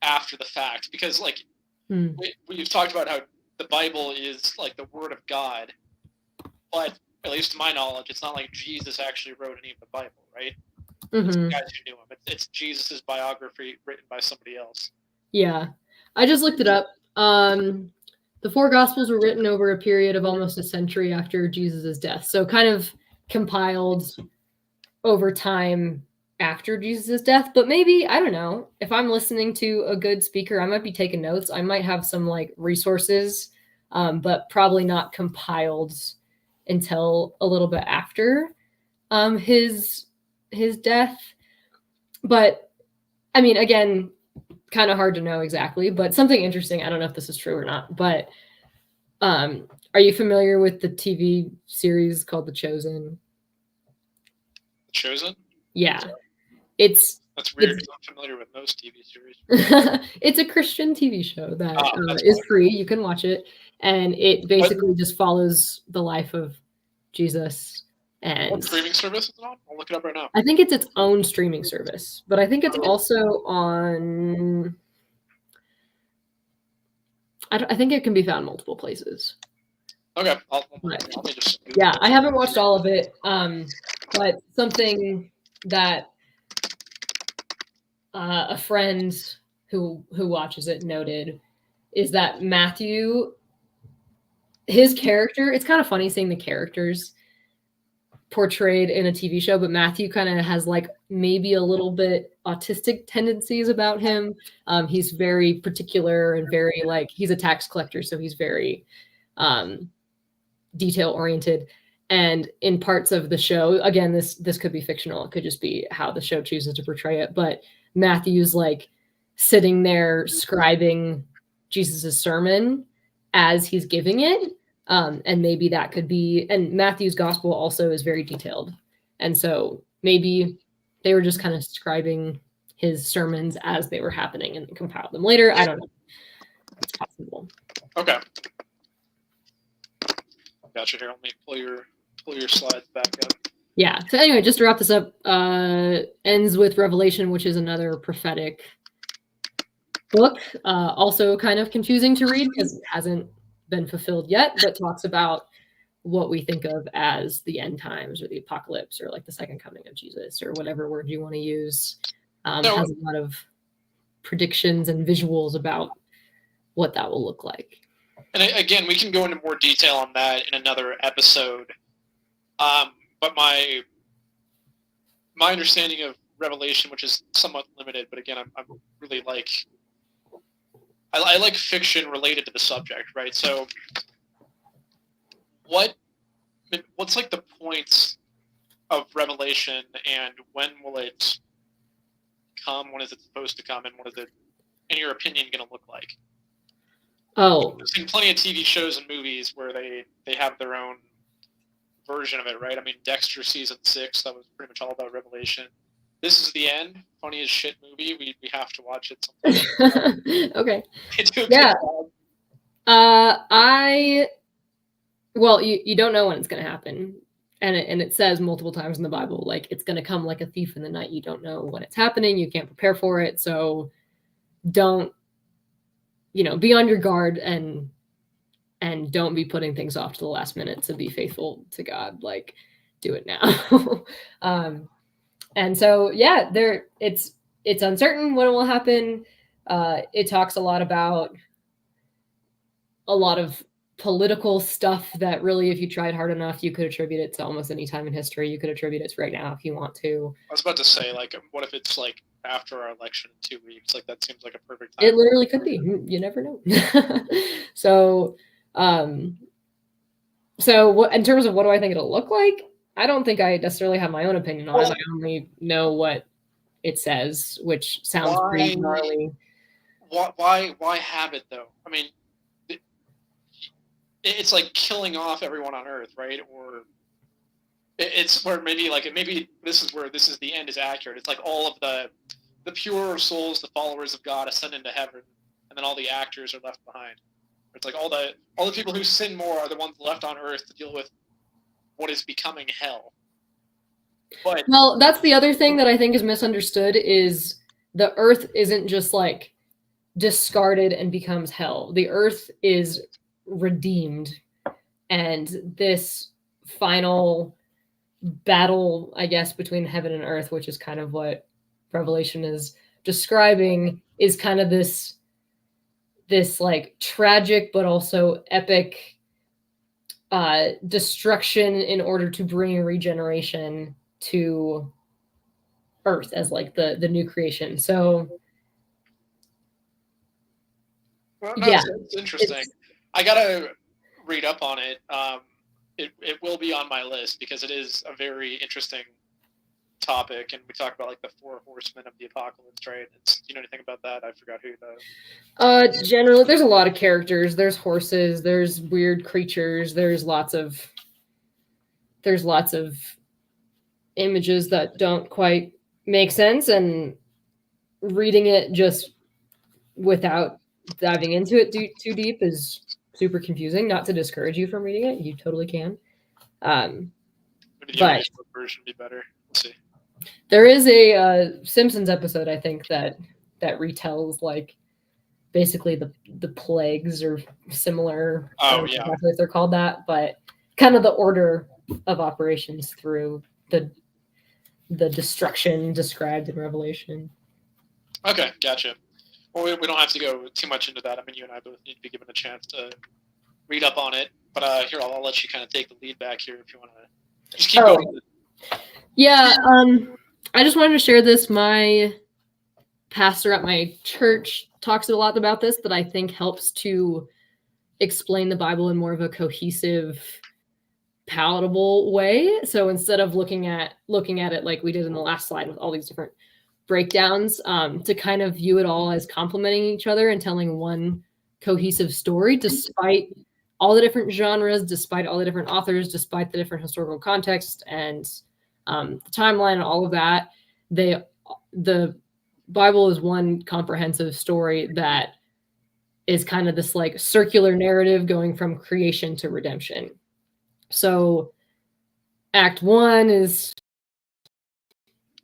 after the fact? Because we've talked about how the Bible is like the Word of God, but at least to my knowledge, it's not like Jesus actually wrote any of the Bible, right? It's the guys who knew him. It's Jesus' biography written by somebody else. Yeah. I just looked it up. The four Gospels were written over a period of almost a century after Jesus' death. So kind of compiled over time after Jesus' death. But maybe, I don't know, if I'm listening to a good speaker, I might be taking notes. I might have some like resources, but probably not compiled until a little bit after his death. But again, kind of hard to know exactly, but something interesting. I don't know if this is true or not, but are you familiar with the TV series called The Chosen? Chosen? Yeah. That's weird because I'm familiar with most TV series. It's a Christian TV show that is free. You can watch it. And it basically just follows the life of Jesus. And what streaming service is it on? I'll look it up right now. I think it's its own streaming service, but I think it's also on. I think it can be found multiple places. Okay. Yeah, I haven't watched all of it, but something that a friend who watches it noted is that Matthew, his character, it's kind of funny seeing the characters portrayed in a TV show, but Matthew kind of has like maybe a little bit autistic tendencies about him. He's very particular and very like, he's a tax collector, so he's very detail oriented. And in parts of the show, again, this could be fictional. It could just be how the show chooses to portray it. But Matthew's like sitting there scribing Jesus's sermon as he's giving it. And maybe that could be, and Matthew's gospel also is very detailed. And so maybe they were just kind of scribing his sermons as they were happening and compiled them later. I don't know. It's possible. Okay. Gotcha. Here, let me pull your slides back up. Yeah. So anyway, just to wrap this up, ends with Revelation, which is another prophetic book. Also kind of confusing to read because it hasn't been fulfilled yet, but talks about what we think of as the end times or the apocalypse or like the second coming of Jesus or whatever word you want to use. Has a lot of predictions and visuals about what that will look like. And again, we can go into more detail on that in another episode. But my understanding of Revelation, which is somewhat limited, but again, I'm really like, I like fiction related to the subject, right? So what's like the points of Revelation, and when will it come? When is it supposed to come? And what is it, in your opinion, going to look like? Oh, I've seen plenty of TV shows and movies where they have their own version of it, right? I mean, Dexter season 6, that was pretty much all about Revelation. This is the End, funny as shit movie. We have to watch it sometime. Okay. Yeah. Well, you don't know when it's going to happen. And it says multiple times in the Bible, like it's going to come like a thief in the night. You don't know when it's happening. You can't prepare for it. So don't, be on your guard and don't be putting things off to the last minute to be faithful to God. Like, do it now. And so, yeah, it's uncertain when it will happen. It talks a lot about a lot of political stuff that really, if you tried hard enough, you could attribute it to almost any time in history. You could attribute it to right now if you want to. I was about to say, like, what if it's like after our election in 2 weeks? Like, that seems like a perfect time. It literally could be. You never know. So what, in terms of what do I think it'll look like? I don't think I necessarily have my own opinion on it. I only know what it says, which sounds pretty gnarly. Why have it though? I mean, it's like killing off everyone on Earth, right? Or it's where maybe this is where this is the end is accurate. It's like all of the pure souls, the followers of God, ascend into heaven, and then all the actors are left behind. It's like all the people who sin more are the ones left on Earth to deal with what is becoming hell. But well, that's the other thing that I think is misunderstood is the Earth isn't just like discarded and becomes hell. The Earth is redeemed, and this final battle, I guess, between heaven and earth, which is kind of what Revelation is describing, is kind of this like tragic but also epic destruction in order to bring regeneration to earth as like the new creation. So it's interesting. I gotta read up on it. It will be on my list because it is a very interesting topic, and we talk about like the 4 horsemen of the apocalypse, right? You know anything about that? I forgot who the. Generally, there's a lot of characters. There's horses. There's weird creatures. There's lots of images that don't quite make sense, and reading it just without diving into it too deep is super confusing. Not to discourage you from reading it, you totally can. Maybe the original version would be better. We'll see. There is a Simpsons episode, I think, that retells like basically the plagues or similar. Oh yeah, exactly if they're called that, but kind of the order of operations through the destruction described in Revelation. Okay, gotcha. Well, we don't have to go too much into that. I mean, you and I both need to be given a chance to read up on it. But here, I'll let you kind of take the lead back here if you want to just keep going. Yeah, I just wanted to share this. My pastor at my church talks a lot about this, that I think helps to explain the Bible in more of a cohesive palatable way. So instead of looking at it like we did in the last slide with all these different breakdowns, to kind of view it all as complementing each other and telling one cohesive story, despite all the different genres, despite all the different authors, despite the different historical context and the timeline and all of that. The Bible is one comprehensive story that is kind of this like circular narrative going from creation to redemption. So Act 1 is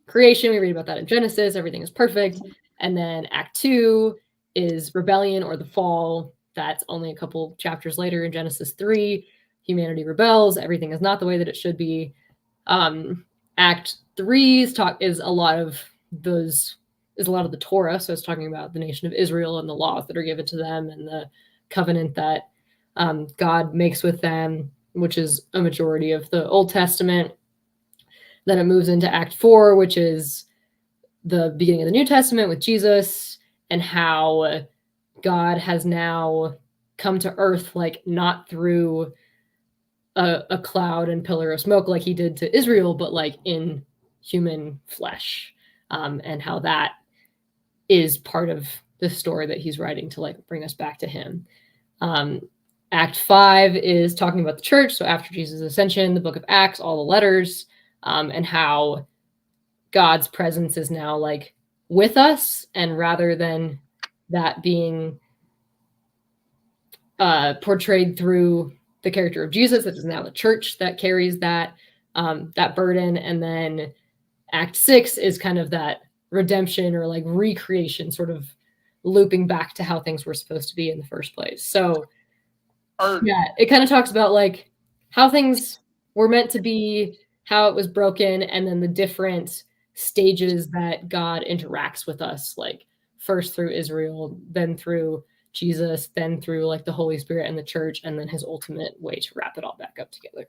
creation. We read about that in Genesis. Everything is perfect. And then Act 2 is rebellion or the fall. That's only a couple chapters later in Genesis 3. Humanity rebels. Everything is not the way that it should be. Act 3 is a lot of the Torah. So it's talking about the nation of Israel and the laws that are given to them and the covenant that God makes with them, which is a majority of the Old Testament. Then it moves into Act 4, which is the beginning of the New Testament with Jesus and how God has now come to earth, like not through a cloud and pillar of smoke like he did to Israel, but like in human flesh, and how that is part of the story that he's writing to like bring us back to him. Act 5 is talking about the church. So after Jesus' ascension, the book of Acts, all the letters, and how God's presence is now like with us, and rather than that being portrayed through the character of Jesus, it is now the church that carries that burden. And then Act 6 is kind of that redemption or like recreation, sort of looping back to how things were supposed to be in the first place. So yeah, it kind of talks about like how things were meant to be, how it was broken, and then the different stages that God interacts with us, like first through Israel, then through Jesus, then through like the Holy Spirit and the church, and then his ultimate way to wrap it all back up together.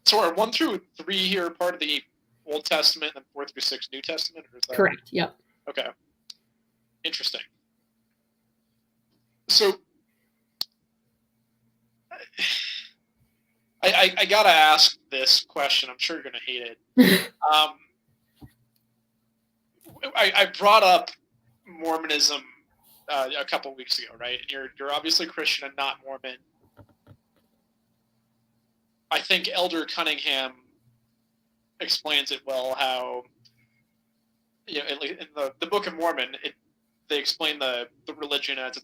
So are 1 through 3 here part of the Old Testament and 4 through 6 New Testament? Or is that... Correct. Yep. Okay. Interesting. So I gotta ask this question. I'm sure you're gonna hate it. I brought up Mormonism a couple weeks ago, right? And you're obviously Christian and not Mormon. I think Elder Cunningham explains it well. How, you know, in the Book of Mormon, they explain the religion as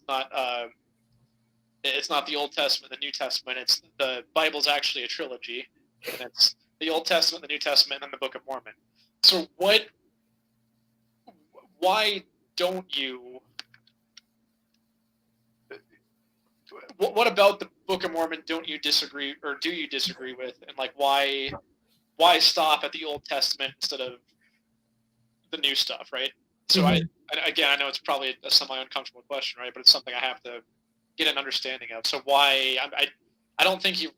it's not the Old Testament, the New Testament. It's the Bible's actually a trilogy, and it's the Old Testament, the New Testament, and then the Book of Mormon. So why don't you? What about the Book of Mormon don't you disagree, or do you disagree with? And like, why stop at the Old Testament instead of the new stuff, right? So I know it's probably a semi-uncomfortable question, right? But it's something I have to get an understanding of. So why? I don't think you've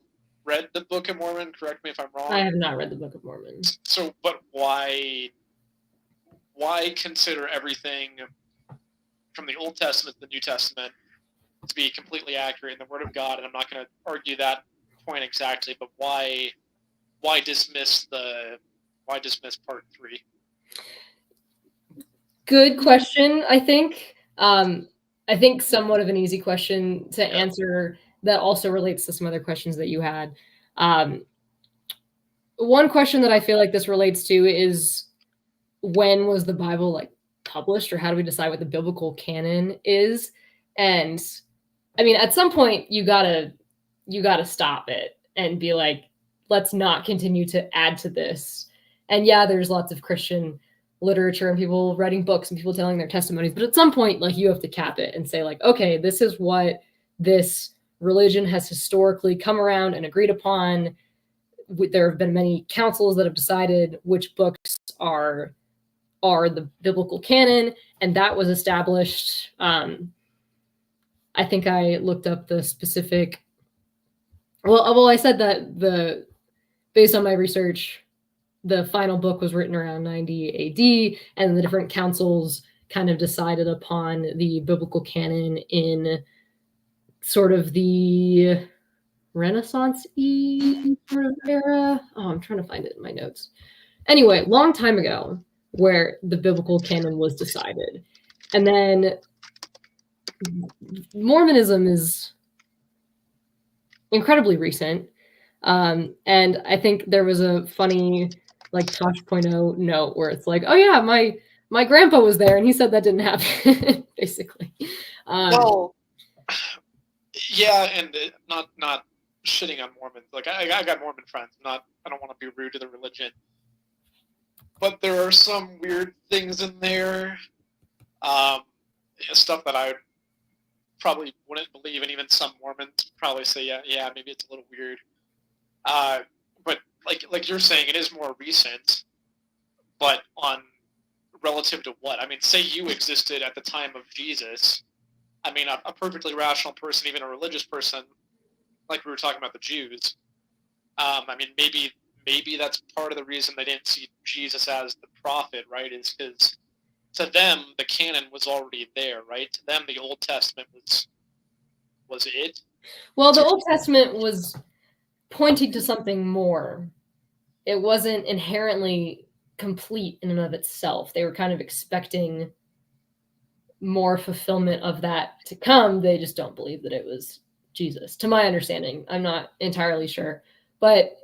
read the Book of Mormon. Correct me if I'm wrong. I have not read the Book of Mormon. So, but why consider everything from the Old Testament to the New Testament to be completely accurate in the Word of God? And I'm not going to argue that point exactly, but why dismiss part 3? Good question. I think somewhat of an easy question to answer that also relates to some other questions that you had. One question that I feel like this relates to is, when was the Bible like published, or how do we decide what the biblical canon is? And I mean, at some point you gotta stop it and be like, let's not continue to add to this. And yeah, there's lots of Christian literature and people writing books and people telling their testimonies, but at some point, like, you have to cap it and say like, okay, this is what this religion has historically come around and agreed upon. There have been many councils that have decided which books are the biblical canon, and that was established. I think I looked up the specific. Well, I said that based on my research, the final book was written around 90 AD, and the different councils kind of decided upon the biblical canon in sort of the Renaissance-y sort of era. Oh, I'm trying to find it in my notes. Anyway, long time ago, where the biblical canon was decided. And then Mormonism is incredibly recent. And I think there was a funny like Tosh.0 note where it's like, oh yeah, my grandpa was there and he said that didn't happen, basically. Well, yeah, and not shitting on Mormons. Like I got Mormon friends. I don't want to be rude to the religion, but there are some weird things in there, stuff that I probably wouldn't believe, and even some Mormons probably say, yeah, maybe it's a little weird. But like you're saying, it is more recent, but on relative to what? I mean, say you existed at the time of Jesus. I mean, a perfectly rational person, even a religious person, like we were talking about the Jews. I mean, maybe that's part of the reason they didn't see Jesus as the prophet, right? Is because to them the canon was already there, right? To them, the Old Testament was it. Well, the Old Testament was pointing to something more. It wasn't inherently complete in and of itself. They were kind of expecting more fulfillment of that to come. They just don't believe that it was Jesus, to my understanding. I'm not entirely sure, but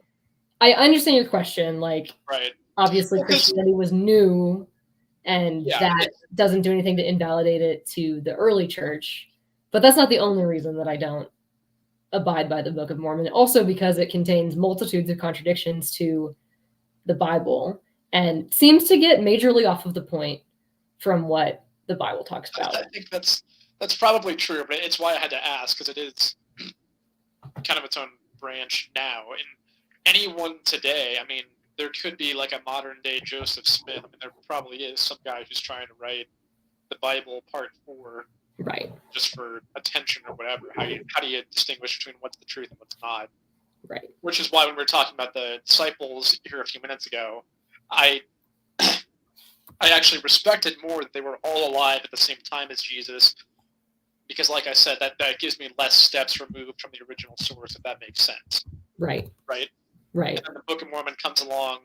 I understand your question. Like, right. Obviously, Christianity was new, and that doesn't do anything to invalidate it to the early church. But that's not the only reason that I don't abide by the Book of Mormon. Also because it contains multitudes of contradictions to the Bible and seems to get majorly off of the point from what the Bible talks about. I think that's probably true, but it's why I had to ask, because it is kind of its own branch now. And anyone today, I mean, there could be like a modern day Joseph Smith. I mean, there probably is some guy who's trying to write the Bible part 4, right? Just for attention or whatever. How do you distinguish between what's the truth and what's not? Right. Which is why when we were talking about the disciples here a few minutes ago, I actually respected more that they were all alive at the same time as Jesus, because, like I said, that gives me less steps removed from the original source, if that makes sense. Right. Right. Right. And then the Book of Mormon comes along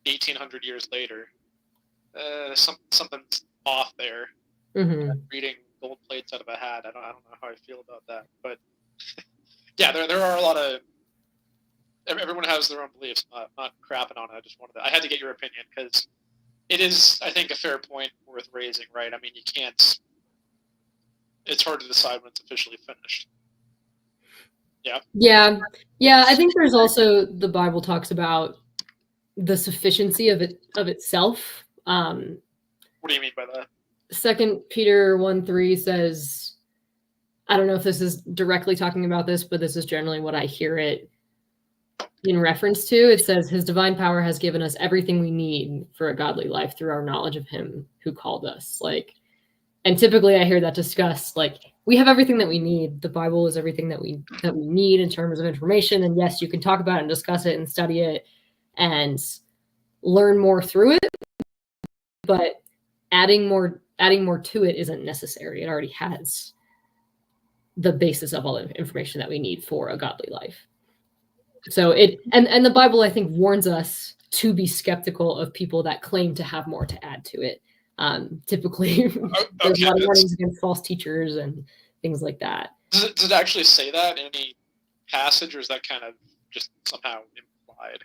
1,800 years later. Something's off there. Mm-hmm. Reading gold plates out of a hat. I don't know how I feel about that, but yeah, there are a lot of. Everyone has their own beliefs. I'm not crapping on it. I had to get your opinion, because it is, I think, a fair point worth raising, right? I mean, you can't. It's hard to decide when it's officially finished. Yeah. Yeah. I think there's also, the Bible talks about the sufficiency of itself. What do you mean by that? 2 Peter 1:3 says, I don't know if this is directly talking about this, but this is generally what I hear it in reference to. It says, his divine power has given us everything we need for a godly life through our knowledge of him who called us. And typically I hear that discussed, we have everything that we need. The Bible is everything that we need in terms of information. And yes, you can talk about it and discuss it and study it and learn more through it, but adding more to it isn't necessary. It already has the basis of all the information that we need for a godly life. So and the Bible, I think, warns us to be skeptical of people that claim to have more to add to it. Typically, there's a lot of warnings against false teachers and things like that. Does it actually say that in any passage, or is that kind of just somehow implied?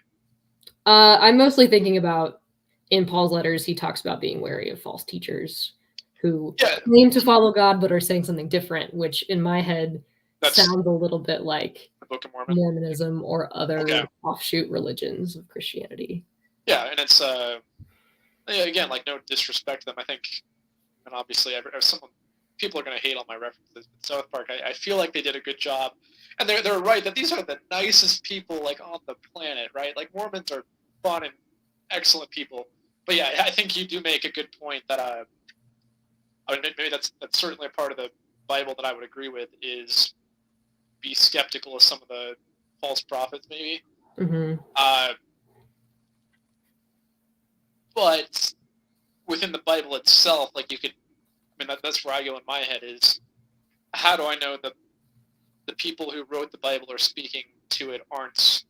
I'm mostly thinking about, in Paul's letters, he talks about being wary of false teachers who claim to follow God but are saying something different, which in my head sounds a little bit like the Book of Mormon. Mormonism or other offshoot religions of Christianity. Yeah, and it's again, no disrespect to them. I think, and obviously, people are going to hate on my references. South Park, I feel like they did a good job, and they're right that these are the nicest people on the planet, right? Mormons are fun and excellent people. But yeah, I think you do make a good point that I mean, maybe that's certainly a part of the Bible that I would agree with, is be skeptical of some of the false prophets, maybe. Mm-hmm. But within the Bible itself, that's where I go in my head is, how do I know that the people who wrote the Bible or speaking to it aren't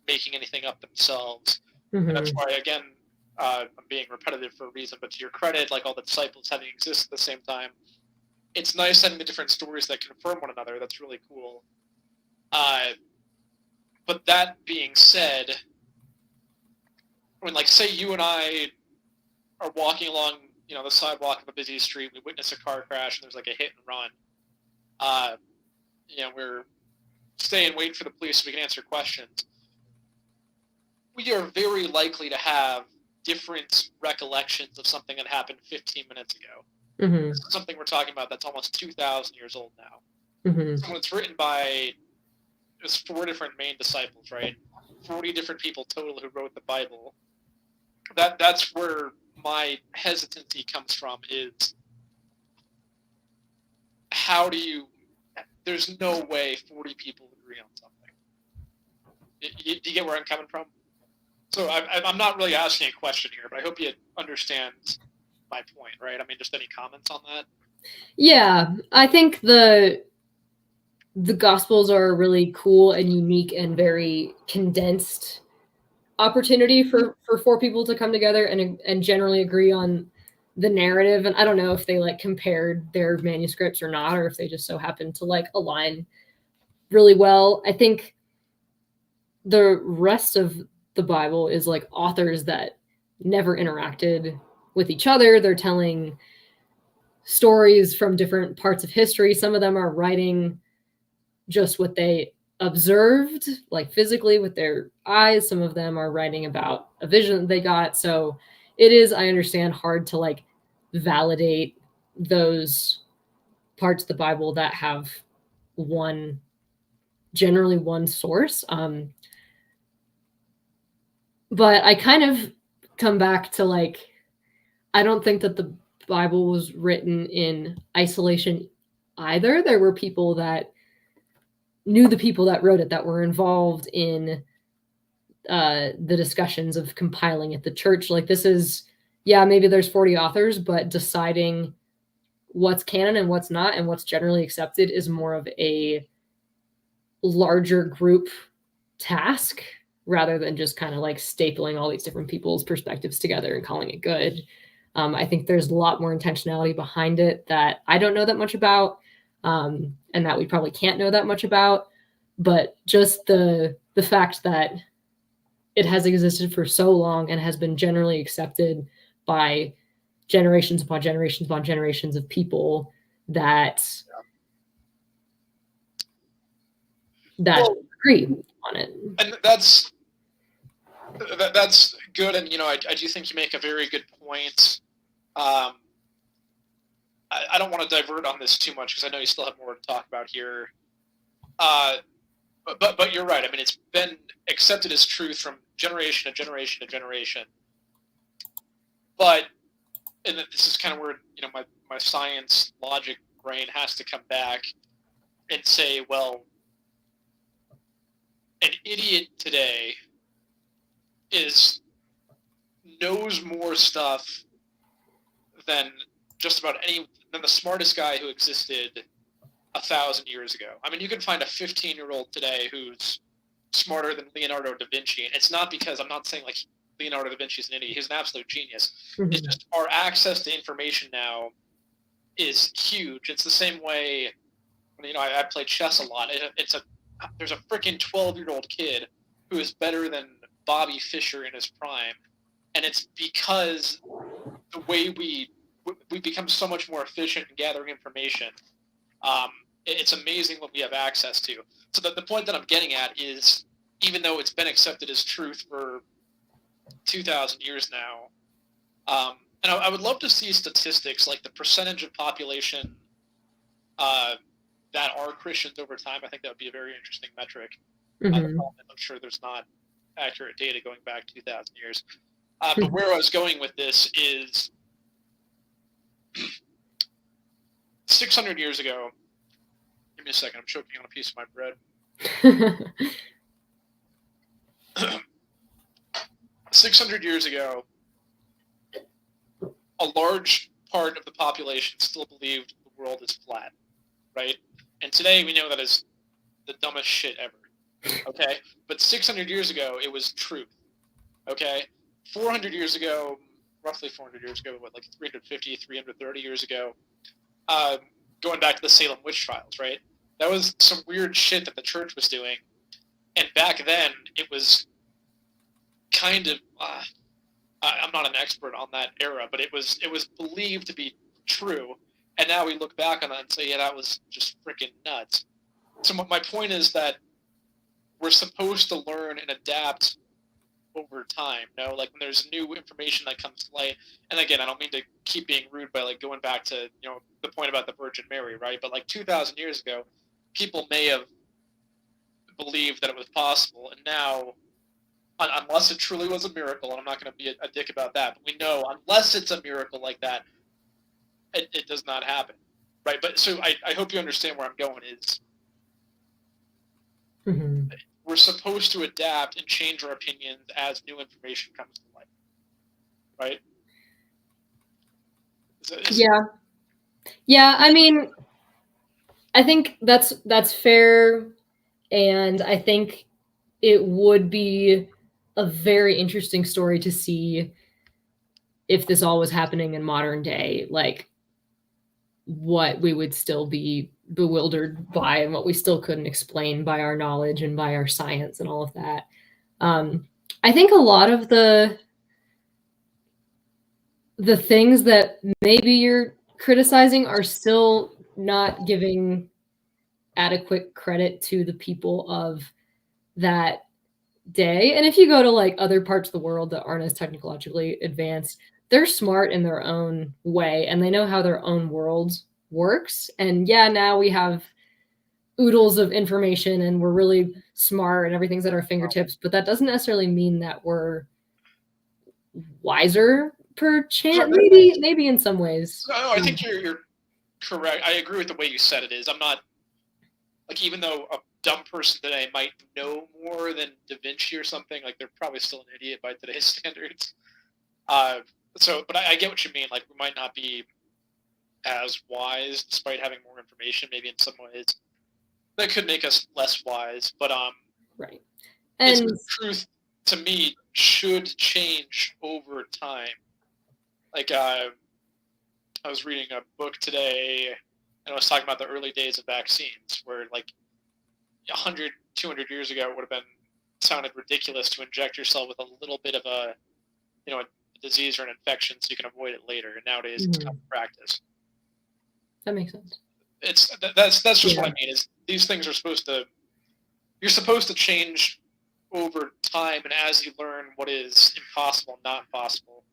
making anything up themselves. Mm-hmm. And that's why, again, I'm being repetitive for a reason, but to your credit, like all the disciples having existed at the same time, it's nice having the different stories that confirm one another. That's really cool. But that being said, when, like, say you and I are walking along, the sidewalk of a busy street, we witness a car crash, and there's like a hit and run. We're staying, waiting for the police so we can answer questions. We are very likely to have different recollections of something that happened 15 minutes ago. Mm-hmm. This is something we're talking about that's almost 2,000 years old now. Mm-hmm. So it's written by, there's 4 different main disciples, right? 40 different people total who wrote the Bible. That's where my hesitancy comes from, is how do you, there's no way 40 people agree on something. Do you get where I'm coming from? So I'm not really asking a question here, but I hope you understand my point, right? I mean, just any comments on that? Yeah, I think the Gospels are a really cool and unique and very condensed opportunity for 4 people to come together and generally agree on the narrative. And I don't know if they like compared their manuscripts or not, or if they just so happened to like align really well. I think the rest of the Bible is like authors that never interacted with each other. They're telling stories from different parts of history. Some of them are writing just what they observed, like physically with their eyes. Some of them are writing about a vision that they got. So it is, I understand, hard to like validate those parts of the Bible that have generally one source. But I kind of come back to like, I don't think that the Bible was written in isolation either. There were people that knew the people that wrote it, that were involved in the discussions of compiling it. The church, like, this is, yeah, maybe there's 40 authors, but deciding what's canon and what's not and what's generally accepted is more of a larger group task rather than just kind of like stapling all these different people's perspectives together and calling it good. I think there's a lot more intentionality behind it that I don't know that much about, and that we probably can't know that much about. But just the fact that it has existed for so long and has been generally accepted by generations upon generations upon generations of people that agree on it. And that's good. And, I do think you make a very good point. I don't want to divert on this too much because I know you still have more to talk about here. But you're right. I mean, it's been accepted as truth from generation to generation to generation. But, and this is kind of where, my science logic brain has to come back and say, well, an idiot today knows more stuff than just about than the smartest guy who existed 1,000 years ago. I mean, you can find a 15-year-old today who's smarter than Leonardo da Vinci, and it's not because I'm not saying like Leonardo da Vinci is an idiot. He's an absolute genius. Mm-hmm. It's just our access to information now is huge. It's the same way, I play chess a lot. There's a freaking 12-year-old kid who is better than Bobby Fischer in his prime, and it's because the way we become so much more efficient in gathering information. It's amazing what we have access to. So the point that I'm getting at is, even though it's been accepted as truth for 2,000 years now, and I would love to see statistics, like the percentage of population that are Christians over time. I think that would be a very interesting metric. Mm-hmm. I'm sure there's not accurate data going back 2,000 years. But where I was going with this is 600 years ago. Give me a second. I'm choking on a piece of my bread. 600 years ago, a large part of the population still believed the world is flat, right? And today we know that is the dumbest shit ever. Okay? But 600 years ago, it was truth. Okay? 400 years ago, roughly 400 years ago, like 350, 330 years ago, going back to the Salem witch trials, right? That was some weird shit that the church was doing. And back then, it was kind of, I'm not an expert on that era, but it was believed to be true. And now we look back on it and say, yeah, that was just freaking nuts. So my point is that we're supposed to learn and adapt over time, like when there's new information that comes to light. And again, I don't mean to keep being rude by like going back to, the point about the Virgin Mary, right? But like 2,000 years ago, people may have believed that it was possible. And now, unless it truly was a miracle, and I'm not going to be a dick about that, but we know unless it's a miracle like that, it does not happen, right? But so I hope you understand where I'm going is we're supposed to adapt and change our opinions as new information comes to light, right? Yeah. I mean, I think that's fair, and I think it would be a very interesting story to see if this all was happening in modern day, like what we would still be bewildered by and what we still couldn't explain by our knowledge and by our science and all of that. I think a lot of the things that maybe you're criticizing are still not giving adequate credit to the people of that day. And if you go to like other parts of the world that aren't as technologically advanced, they're smart in their own way and they know how their own world works. And yeah, now we have oodles of information and we're really smart and everything's at our fingertips, but that doesn't necessarily mean that we're wiser per chance. Maybe in some ways. No, I think you're correct. I agree with the way you said it is. I'm not, like, even though a dumb person today might know more than Da Vinci or something, like, they're probably still an idiot by today's standards. But I get what you mean. Like, we might not be as wise despite having more information, maybe in some ways. That could make us less wise, but right. And the truth, to me, should change over time. Like, I was reading a book today, and I was talking about the early days of vaccines, where, like, 100, 200 years ago, it would have sounded ridiculous to inject yourself with a little bit of a disease or an infection so you can avoid it later. And nowadays, it's common practice. That makes sense. That's just what I mean, is these things are you're supposed to change over time, and as you learn what is impossible, not possible.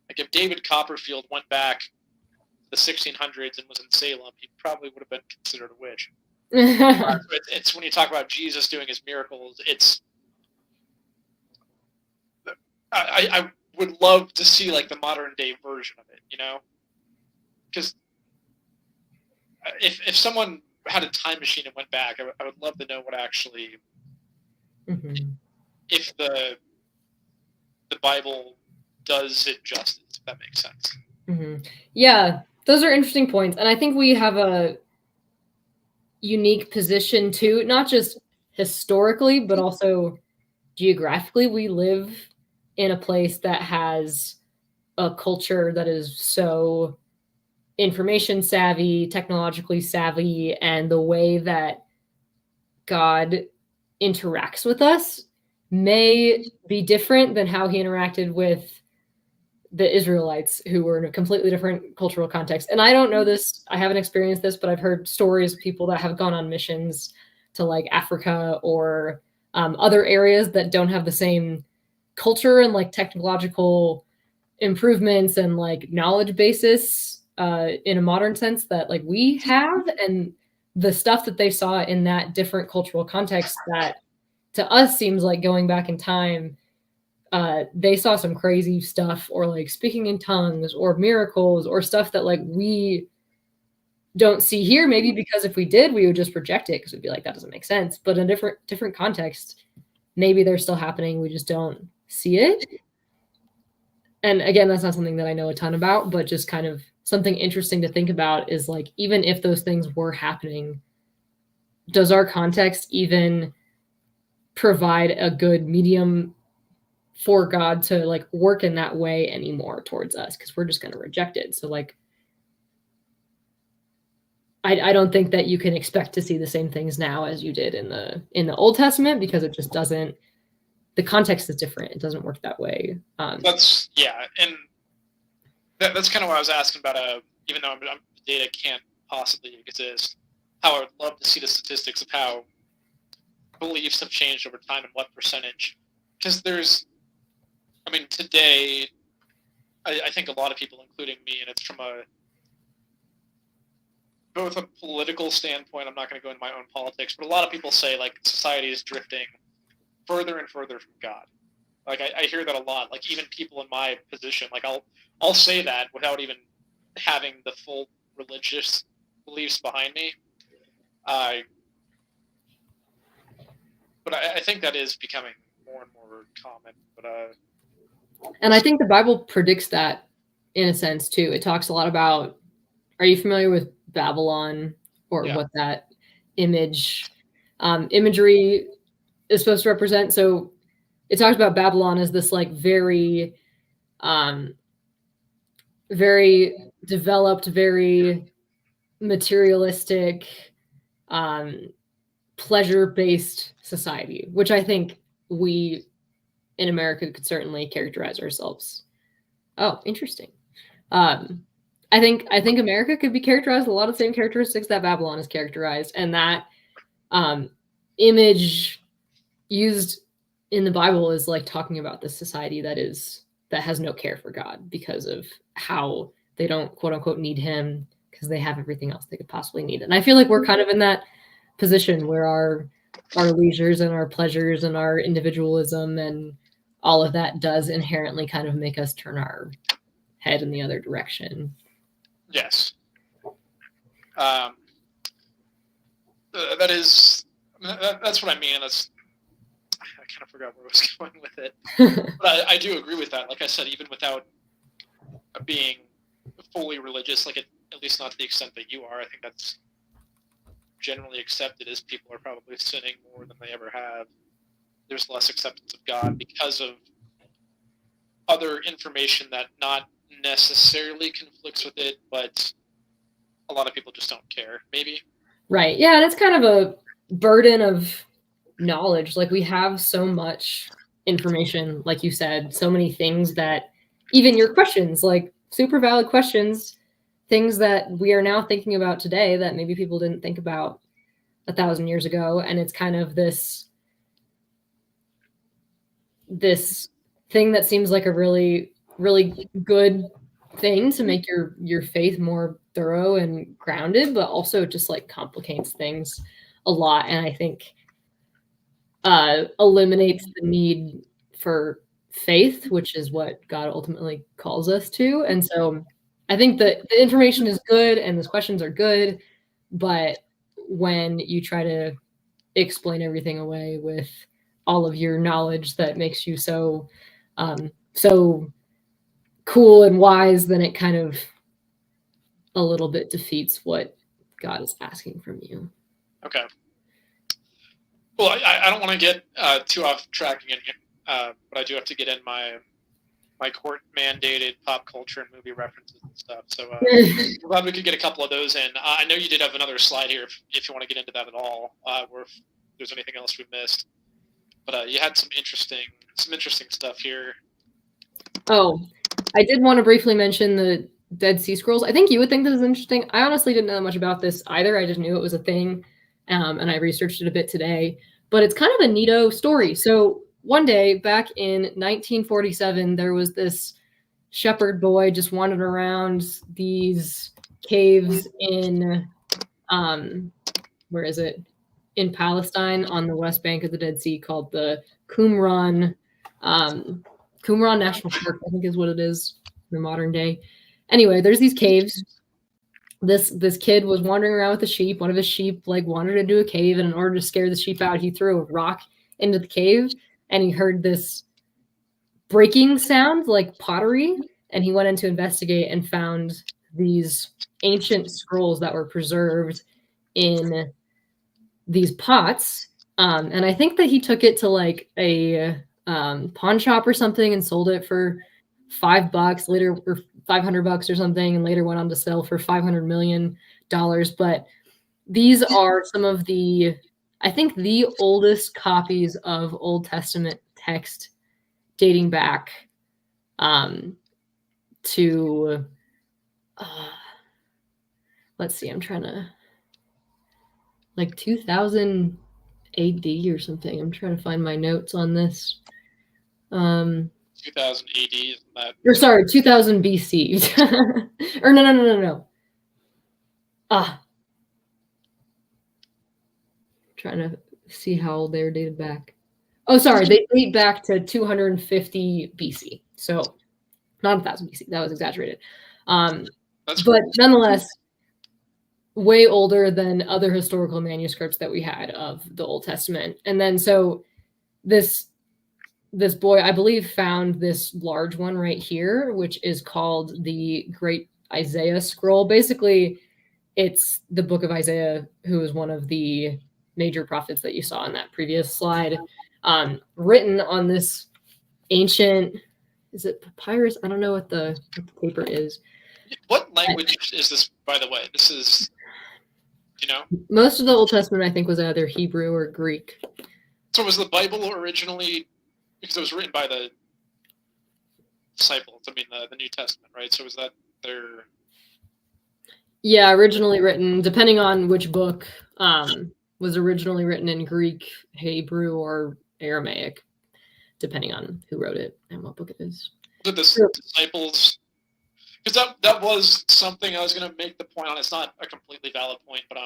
Like, if David Copperfield went back to the 1600s and was in Salem, he probably would have been considered a witch. It's when you talk about Jesus doing his miracles, I would love to see, like, the modern day version of it, because if someone had a time machine and went back, I would love to know what actually, if the Bible does it justice, if that makes sense. Yeah, those are interesting points. And I think we have a unique position too, not just historically, but also geographically. We live in a place that has a culture that is so information savvy, technologically savvy, and the way that God interacts with us may be different than how he interacted with the Israelites, who were in a completely different cultural context. And I don't know this, I haven't experienced this, but I've heard stories of people that have gone on missions to like Africa or other areas that don't have the same culture and like technological improvements and like knowledge basis in a modern sense that like we have, and the stuff that they saw in that different cultural context that to us seems like going back in time. They saw some crazy stuff, or like speaking in tongues or miracles or stuff that like we don't see here, maybe because if we did, we would just reject it because we'd be like, that doesn't make sense. But in different context, maybe they're still happening, we just don't see it. And again, that's not something that I know a ton about, but just kind of something interesting to think about is like, even if those things were happening, does our context even provide a good medium for God to like work in that way anymore towards us? Because we're just going to reject it. So like, I don't think that you can expect to see the same things now as you did in the Old Testament, because it just doesn't. The context is different. It doesn't work that way. That's and that's kind of what I was asking about. Even though the data can't possibly exist, how I would love to see the statistics of how beliefs have changed over time and what percentage. Because today, I think a lot of people, including me, and it's from both a political standpoint, I'm not going to go into my own politics, but a lot of people say like society is drifting further and further from God. Like I hear that a lot. Like even people in my position, like I'll say that without even having the full religious beliefs behind me. But I think that is becoming more and more common. But and I think the Bible predicts that in a sense too. It talks a lot about. Are you familiar with Babylon, or what that imagery is supposed to represent? So it talks about Babylon as this like very, very developed, very materialistic, pleasure-based society, which I think we in America could certainly characterize ourselves. Oh, interesting. I think America could be characterized with a lot of the same characteristics that Babylon is characterized, and that image used in the Bible is like talking about this society that has no care for God because of how they don't quote unquote need him, because they have everything else they could possibly need. And I feel like we're kind of in that position where our leisures and our pleasures and our individualism and all of that does inherently kind of make us turn our head in the other direction. Yes. That's what I mean. I kind of forgot where I was going with it. But I do agree with that. Like I said, even without being fully religious, like at least not to the extent that you are, I think that's generally accepted as people are probably sinning more than they ever have. There's less acceptance of God because of other information that not necessarily conflicts with it, but a lot of people just don't care, maybe. Right. Yeah, and it's kind of a burden of knowledge. Like we have so much information, like you said, so many things that even your questions, like super valid questions, things that we are now thinking about today that maybe people didn't think about 1,000 years ago. And it's kind of this thing that seems like a really, really good thing to make your faith more thorough and grounded, but also just like complicates things a lot. And I think eliminates the need for faith, which is what God ultimately calls us to. And so I think that the information is good and the questions are good, but when you try to explain everything away with all of your knowledge that makes you so cool and wise, then it kind of a little bit defeats what God is asking from you. Okay. Well, I don't want to get too off track again, but I do have to get in my court-mandated pop culture and movie references and stuff. So I'm glad we could get a couple of those in. I know you did have another slide here if you want to get into that at all, or if there's anything else we missed. But you had some interesting stuff here. Oh, I did want to briefly mention the Dead Sea Scrolls. I think you would think this is interesting. I honestly didn't know much about this either. I just knew it was a thing, and I researched it a bit today. But it's kind of a neato story. So one day back in 1947, there was this shepherd boy just wandering around these caves in, where is it? In Palestine on the west bank of the Dead Sea, called the Qumran National Park, I think is what it is in the modern day. Anyway, there's these caves. This kid was wandering around with a sheep. One of his sheep like wandered into a cave, and in order to scare the sheep out, he threw a rock into the cave, and he heard this breaking sound like pottery, and he went in to investigate and found these ancient scrolls that were preserved in these pots. And I think that he took it to like a pawn shop or something and sold it for $5 later, or $500 or something, and later went on to sell for $500 million. But these are some of the, I think, the oldest copies of Old Testament text dating back to, let's see, I'm trying to, like 2000 AD or something. I'm trying to find my notes on this. 2000 AD, isn't that? Or sorry, 2000 BC. Or no. Trying to see how old they were dated back. Oh, sorry, they date back to 250 BC. So not 1000 BC. That was exaggerated. But nonetheless, way older than other historical manuscripts that we had of the Old Testament. And then so this boy, I believe, found this large one right here, which is called the Great Isaiah Scroll. Basically, it's the book of Isaiah, who is one of the major prophets that you saw in that previous slide, written on this ancient, is it papyrus? I don't know what the paper is. What language is this, by the way? This is, you know? Most of the Old Testament, I think, was either Hebrew or Greek. So was the Bible originally, because it was written by the disciples, I mean, the New Testament, right? So was that their... Yeah, originally written, depending on which book, was originally written in Greek, Hebrew, or Aramaic, depending on who wrote it and what book it is. Did the disciples... Because that was something I was going to make the point on. It's not a completely valid point, but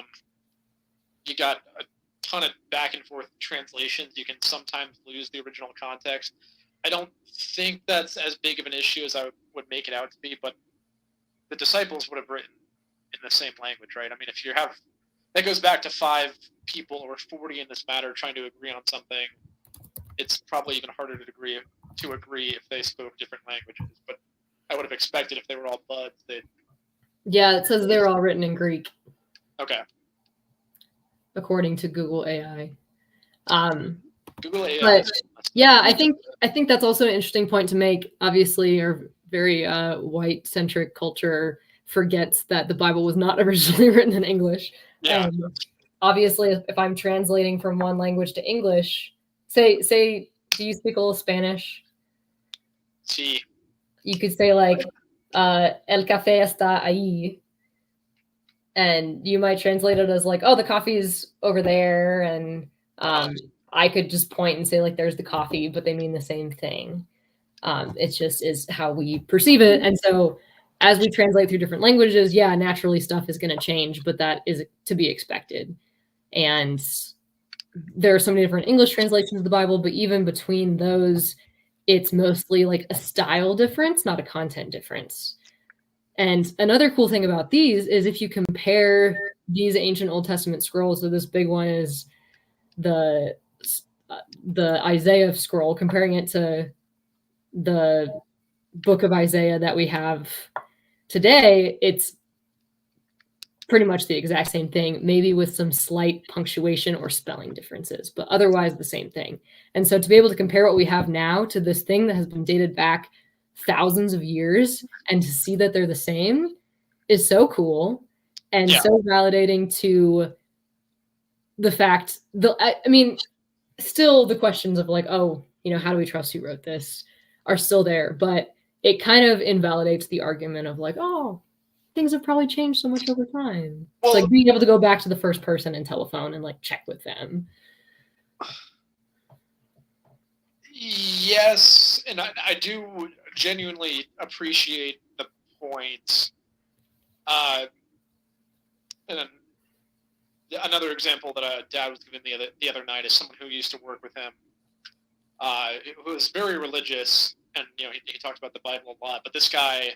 you got a ton of back and forth translations. You can sometimes lose the original context. I don't think that's as big of an issue as I would make it out to be, but the disciples would have written in the same language, right? I mean, if you have, that goes back to 5 people or 40 in this matter trying to agree on something, it's probably even harder to agree if they spoke different languages. But I would have expected if they were all buds, they'd... Yeah, it says they're all written in Greek. Okay. According to Google AI. Google AI. But yeah, I think that's also an interesting point to make. Obviously, our very white-centric culture forgets that the Bible was not originally written in English. Yeah. Obviously, if I'm translating from one language to English, say, do you speak a little Spanish? Sí. You could say like, el café está ahí. And you might translate it as like, oh, the coffee's over there. And I could just point and say like, there's the coffee, but they mean the same thing. It just is how we perceive it. And so as we translate through different languages, yeah, naturally stuff is going to change, but that is to be expected. And there are so many different English translations of the Bible, but even between those, it's mostly like a style difference, not a content difference. And another cool thing about these is if you compare these ancient Old Testament scrolls, so this big one is the Isaiah scroll, comparing it to the book of Isaiah that we have today, it's pretty much the exact same thing, maybe with some slight punctuation or spelling differences, but otherwise the same thing. And so to be able to compare what we have now to this thing that has been dated back thousands of years and to see that they're the same is so cool and so validating to the fact I mean, still the questions of like, oh, you know, how do we trust who wrote this are still there, but it kind of invalidates the argument of like, oh, things have probably changed so much over time. Well, it's like being able to go back to the first person and telephone and like check with them. Yes, and I do genuinely appreciate the point. And then another example that Dad was given the other night is someone who used to work with him, who was very religious, and you know he talked about the Bible a lot. But this guy,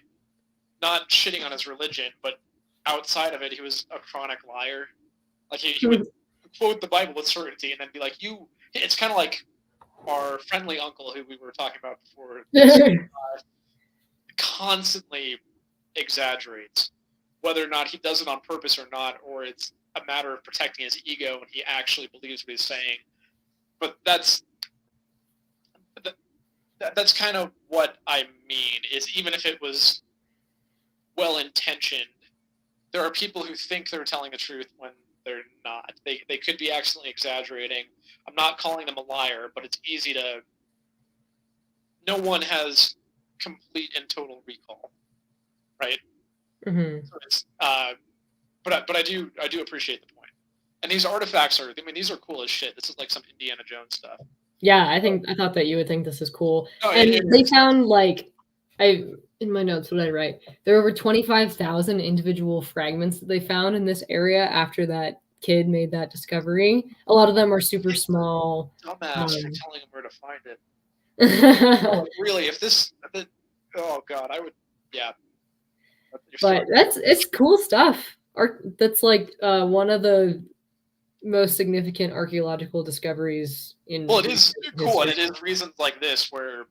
not shitting on his religion, but outside of it, he was a chronic liar. Like he would quote the Bible with certainty, and then be like, "You." It's kind of like our friendly uncle who we were talking about before. Constantly exaggerates, whether or not he does it on purpose or not, or it's a matter of protecting his ego and he actually believes what he's saying. But that's kind of what I mean, is even if it was well-intentioned, there are people who think they're telling the truth when they're not. They could be accidentally exaggerating. I'm not calling them a liar, but it's easy to... No one has complete and total recall, right? Mm-hmm. So it's, but I do appreciate the point. And these artifacts are, I mean, these are cool as shit. This is like some Indiana Jones stuff. Yeah, I thought that you would think this is cool. No, and they found, like, in my notes, what did I write? There were over 25,000 individual fragments that they found in this area after that kid made that discovery. A lot of them are super small. Dumbass for telling him where to find it. Oh, really, oh God, I would, yeah. But it's cool stuff. That's like one of the most significant archaeological discoveries in... Well, it is cool, and it is reasons like this where,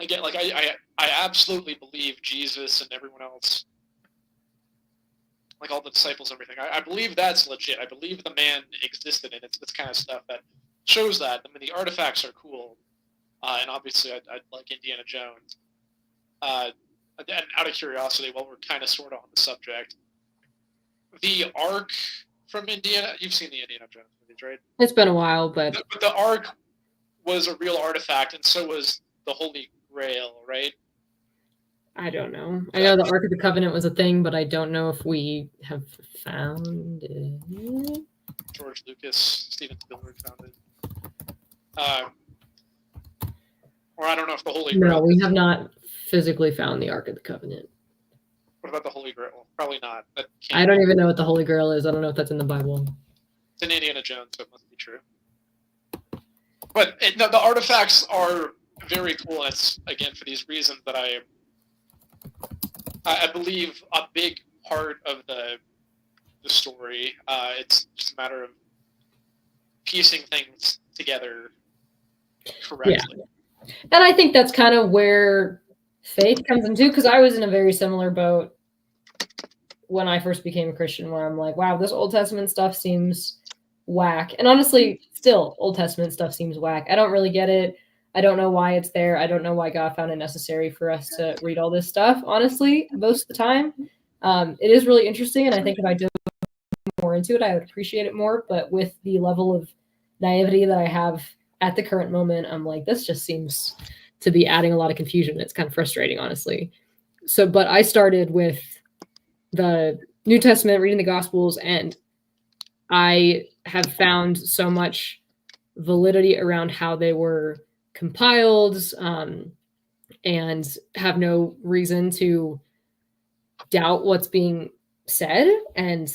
again, like I absolutely believe Jesus and everyone else, like all the disciples and everything. I believe that's legit. I believe the man existed, and it's this kind of stuff that shows that. I mean, the artifacts are cool, and obviously I like Indiana Jones. And out of curiosity, while we're kind of sort of on the subject, the Ark from Indiana, you've seen the Indiana Jones movies, right? It's been a while, but the Ark was a real artifact, and so was the Holy Grail, right? I don't know. I know the Ark of the Covenant was a thing, but I don't know if we have found it. George Lucas, Steven Spielberg found it. Or I don't know if the Holy Grail... No, we have not physically found the Ark of the Covenant. What about the Holy Grail? Probably not. I don't even know what the Holy Grail is. I don't know if that's in the Bible. It's in Indiana Jones, so it must be true. But no, the artifacts are very cool, and it's, again, for these reasons that I believe a big part of the story. It's just a matter of piecing things together correctly. Yeah. And I think that's kind of where faith comes into, because I was in a very similar boat when I first became a Christian, where I'm like, wow, this Old Testament stuff seems whack. And honestly, still, Old Testament stuff seems whack. I don't really get it. I don't know why it's there. I don't know why God found it necessary for us to read all this stuff, honestly, most of the time. It is really interesting, and I think if I dove more into it, I would appreciate it more. But with the level of naivety that I have at the current moment, I'm like, this just seems to be adding a lot of confusion. It's kind of frustrating, honestly. So, but I started with the New Testament, reading the Gospels, and I have found so much validity around how they were compiled, and have no reason to doubt what's being said. And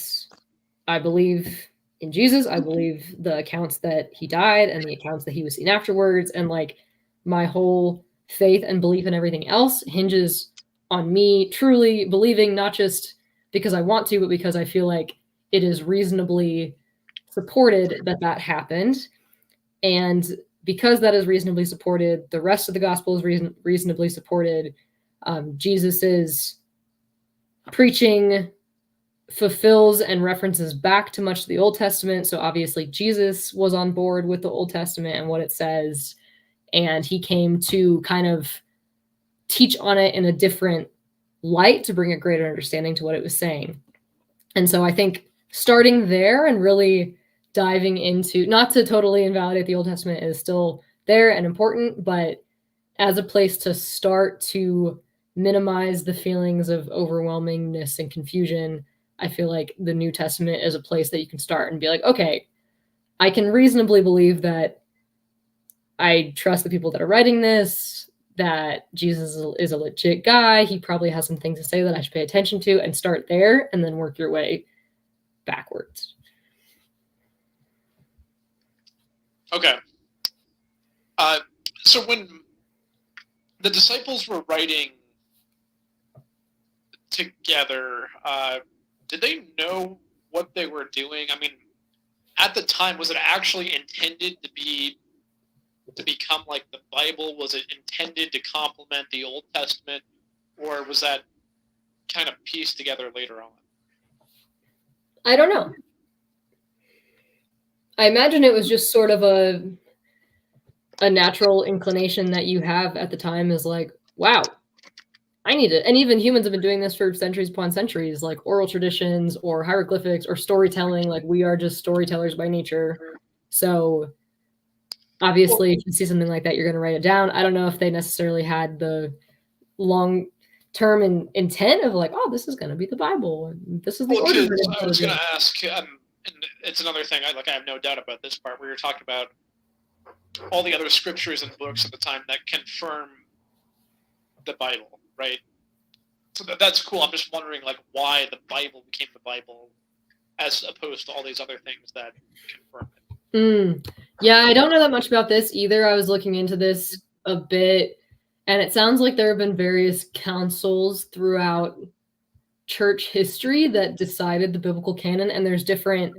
I believe in Jesus. I believe the accounts that he died and the accounts that he was seen afterwards. And like my whole faith and belief in everything else hinges on me truly believing, not just because I want to, but because I feel like it is reasonably supported that that happened. And because that is reasonably supported, the rest of the gospel is reasonably supported. Jesus's preaching fulfills and references back to much of the Old Testament. So obviously Jesus was on board with the Old Testament and what it says. And he came to kind of teach on it in a different light to bring a greater understanding to what it was saying. And so I think starting there and really diving into, not to totally invalidate the Old Testament, is still there and important, but as a place to start to minimize the feelings of overwhelmingness and confusion, I feel like the New Testament is a place that you can start and be like, okay, I can reasonably believe that I trust the people that are writing this, that Jesus is a legit guy. He probably has some things to say that I should pay attention to, and start there and then work your way backwards. Okay. So when the disciples were writing together, did they know what they were doing? I mean, at the time, was it actually intended to become like the Bible? Was it intended to complement the Old Testament, or was that kind of pieced together later on? I don't know. I imagine it was just sort of a natural inclination that you have at the time is like, wow, I need it. And even humans have been doing this for centuries upon centuries, like oral traditions or hieroglyphics or storytelling. Like we are just storytellers by nature. So obviously, if you see something like that, you're going to write it down. I don't know if they necessarily had the long-term intent of like, oh, this is going to be the Bible. And this is the order. I was going to ask, and it's another thing, I have no doubt about this part, where you're talking about all the other scriptures and books at the time that confirm the Bible, right? So that's cool. I'm just wondering, like, why the Bible became the Bible as opposed to all these other things that confirm it. Yeah, I don't know that much about this either. I was looking into this a bit, and it sounds like there have been various councils throughout church history that decided the biblical canon, and there's different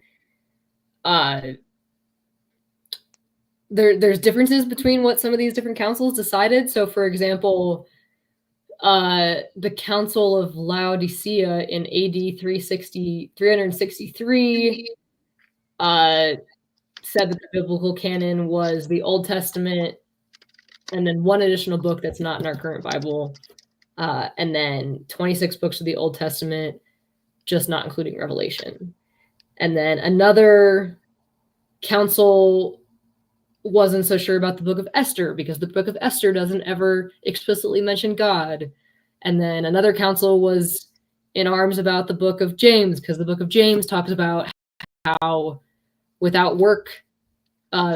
there's differences between what some of these different councils decided. So for example, the Council of Laodicea in AD 363 said that the biblical canon was the Old Testament and then one additional book that's not in our current Bible, and then 26 books of the Old Testament, just not including Revelation. And then another council wasn't so sure about the book of Esther because the book of Esther doesn't ever explicitly mention God. And then another council was in arms about the book of James because the book of James talks about how without work,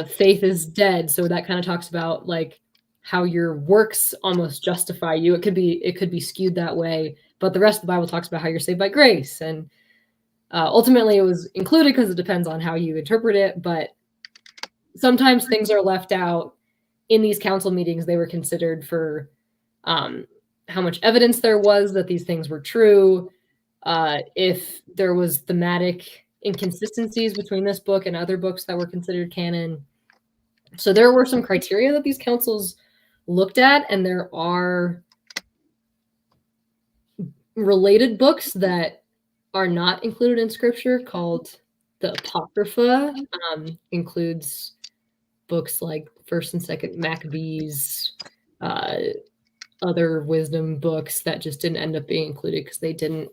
faith is dead. So that kind of talks about like how your works almost justify you. It could be skewed that way, but the rest of the Bible talks about how you're saved by grace. And ultimately it was included because it depends on how you interpret it, but sometimes things are left out. In these council meetings, they were considered for how much evidence there was that these things were true, if there was thematic inconsistencies between this book and other books that were considered canon. So there were some criteria that these councils looked at, and there are related books that are not included in scripture called the Apocrypha. Includes books like 1st and 2nd Maccabees, other wisdom books that just didn't end up being included because they didn't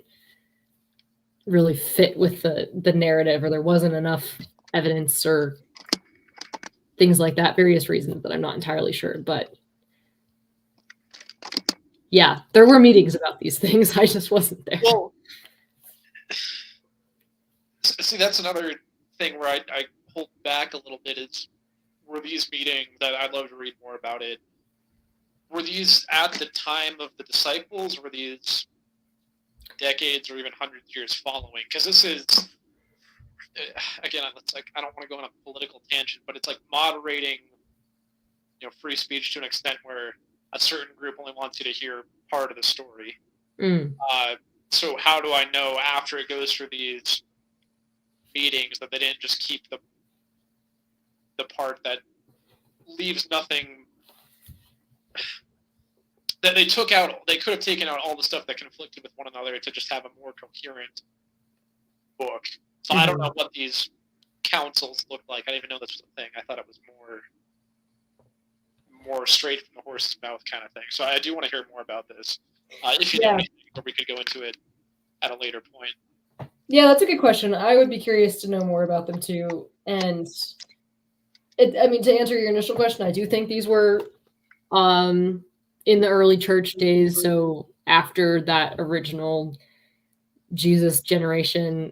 really fit with the narrative, or there wasn't enough evidence or things like that, various reasons that I'm not entirely sure. But yeah, there were meetings about these things. I just wasn't there. Well, see, that's another thing where I hold back a little bit is, were these meetings, that I'd love to read more about it, were these at the time of the disciples, or were these decades or even hundreds of years following? Because this is, again, it's like, I don't want to go on a political tangent, but it's like moderating, free speech to an extent where a certain group only wants you to hear part of the story. So how do I know after it goes through these meetings that they didn't just keep the part that leaves nothing, that they took out? They could have taken out all the stuff that conflicted with one another to just have a more coherent book. So I don't know what these councils looked like. I didn't even know this was a thing. I thought it was more straight from the horse's mouth kind of thing. So I do want to hear more about this. If you know anything, or we could go into it at a later point. Yeah, that's a good question. I would be curious to know more about them too. And to answer your initial question, I do think these were in the early church days. So after that original Jesus generation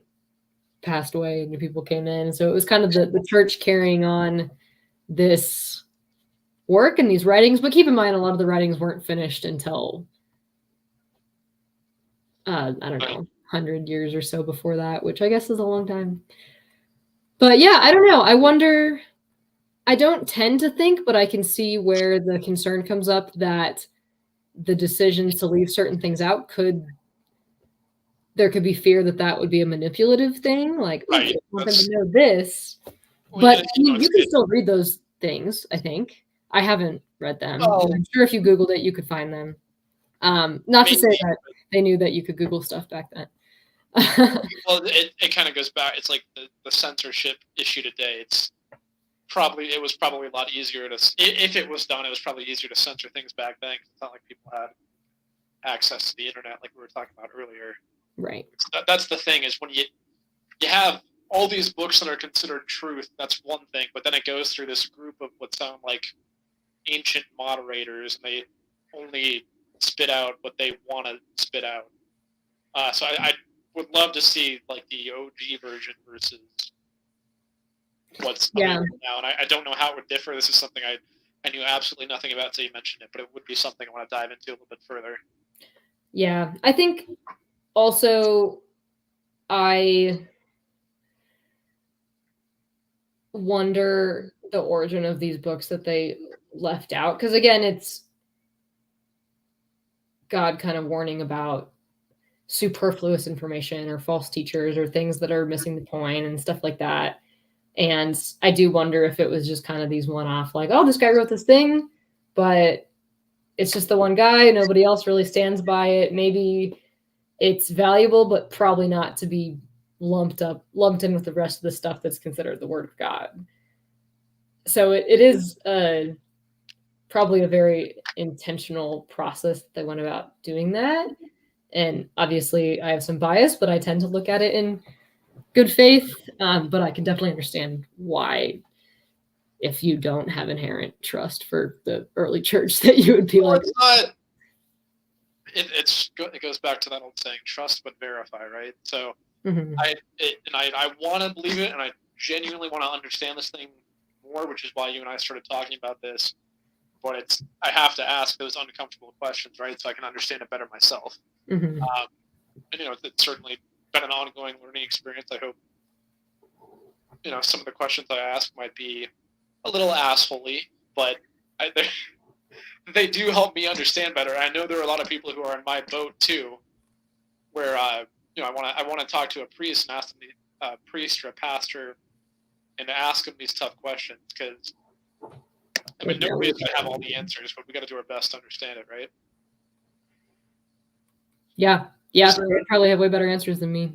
passed away, new people came in. So it was kind of the church carrying on this work and these writings. But keep in mind, a lot of the writings weren't finished until, I don't know, 100 years or so before that, which I guess is a long time. But yeah, I don't know. I wonder, I don't tend to think, but I can see where the concern comes up that the decisions to leave certain things out there could be fear that would be a manipulative thing. Like, I want them to know this. But you can still read those things, I think. I haven't read them. I'm sure if you Googled it, you could find them. Not to say that they knew that you could Google stuff back then. Well, it kind of goes back. It's like the censorship issue today. It was probably a lot easier if it was done, it was probably easier to censor things back then. It's not like people had access to the internet like we were talking about earlier. Right. That's the thing, is when you have all these books that are considered truth, that's one thing, but then it goes through this group of what sound like ancient moderators, and they only spit out what they want to spit out. So I would love to see like the OG version versus what's available now, and I don't know how it would differ. This is something I knew absolutely nothing about until you mentioned it, but it would be something I want to dive into a little bit further. Yeah, I think also I wonder the origin of these books that they left out, because again, it's God kind of warning about superfluous information or false teachers or things that are missing the point and stuff like that. And I do wonder if it was just kind of these one-off, like, oh, this guy wrote this thing, but it's just the one guy. Nobody else really stands by it. Maybe it's valuable, but probably not to be lumped in with the rest of the stuff that's considered the Word of God. So it is probably a very intentional process that they went about doing that. And obviously I have some bias, but I tend to look at it in good faith. But I can definitely understand why, if you don't have inherent trust for the early church, that you would be like, it goes back to that old saying, trust but verify, right? So I want to believe it, and I genuinely want to understand this thing more, which is why you and I started talking about this. But I have to ask those uncomfortable questions, right? So I can understand it better myself. And it's certainly been an ongoing learning experience. I hope, some of the questions I ask might be a little assholey, but they do help me understand better. I know there are a lot of people who are in my boat too, where I want to talk to a priest and ask them, a priest or a pastor, and ask them these tough questions, because nobody's gonna have all the answers, but we got to do our best to understand it, right? Yeah, they probably have way better answers than me.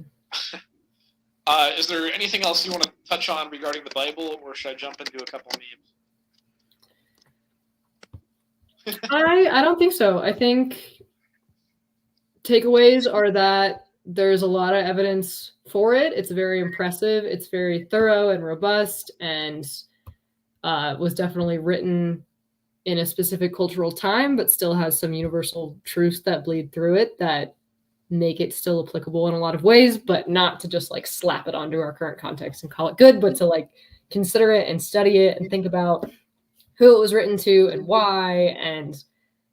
Is there anything else you want to touch on regarding the Bible, or should I jump into a couple of memes? I don't think so. I think takeaways are that there's a lot of evidence for it. It's very impressive. It's very thorough and robust, and was definitely written in a specific cultural time, but still has some universal truths that bleed through it that make it still applicable in a lot of ways, but not to just like slap it onto our current context and call it good, but to like consider it and study it and think about who it was written to and why, and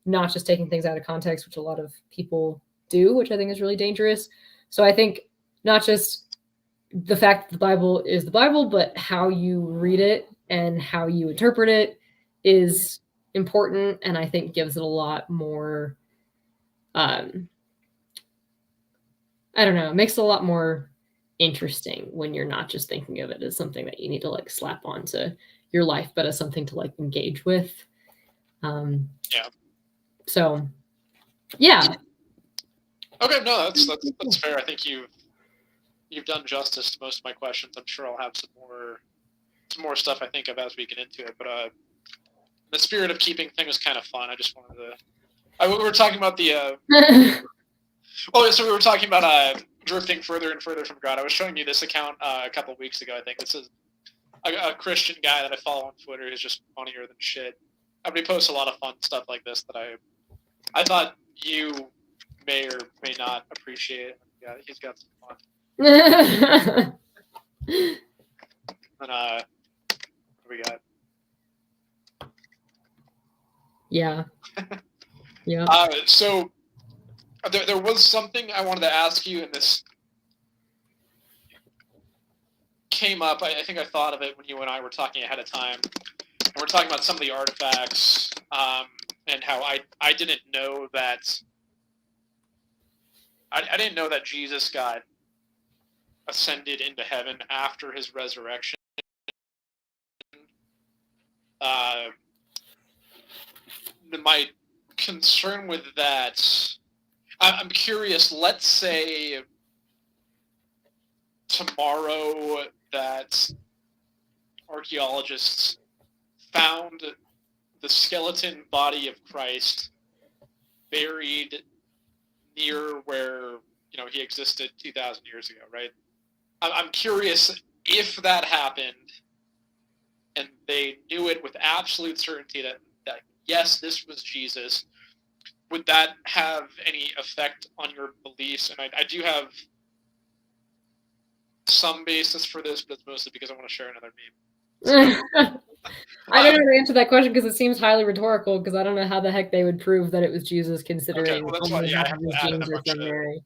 not just taking things out of context, which a lot of people do, which I think is really dangerous. So I think not just the fact that the Bible is the Bible, but how you read it and how you interpret it is important, and I think gives it a lot more I don't know, it makes it a lot more interesting when you're not just thinking of it as something that you need to like slap onto your life, but as something to like engage with. So yeah. Okay, no, that's fair. I think you've done justice to most of my questions. I'm sure I'll have some more stuff I think of as we get into it. But in the spirit of keeping things kind of fun, I just wanted to. We were talking about the. So we were talking about drifting further and further from God. I was showing you this account a couple of weeks ago. I think this is a Christian guy that I follow on Twitter. He's just funnier than shit. He posts a lot of fun stuff like this that I thought you may or may not appreciate. Yeah, he's got some fun. And what do we got? Yeah. So there was something I wanted to ask you, and this came up. I think I thought of it when you and I were talking ahead of time, and we're talking about some of the artifacts, and how I didn't know that I didn't know that Jesus got ascended into heaven after his resurrection. My concern with that, I'm curious. Let's say tomorrow that archaeologists found the skeleton body of Christ buried near where he existed 2,000 years ago, right? I'm curious if that happened and they knew it with absolute certainty that yes, this was Jesus. Would that have any effect on your beliefs? And I do have some basis for this, but it's mostly because I want to share another meme. So, I don't know how to answer that question because it seems highly rhetorical, because I don't know how the heck they would prove that it was Jesus, considering that's why, I have to add genes are from Mary.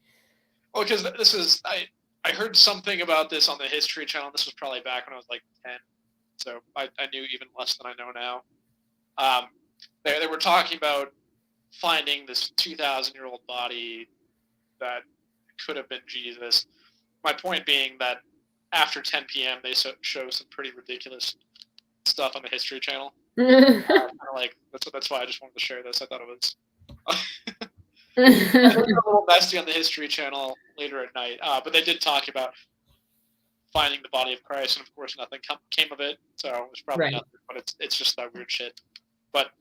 Well, because this is, I heard something about this on the History Channel. This was probably back when I was like 10, so I knew even less than I know now. They were talking about finding this 2,000-year-old body that could have been Jesus. My point being that after 10 p.m. they show some pretty ridiculous stuff on the History Channel. That's why I just wanted to share this. I thought it was a little messy on the History Channel later at night, but they did talk about finding the body of Christ, and of course nothing came of it, so it was probably nothing, but it's just that weird shit. But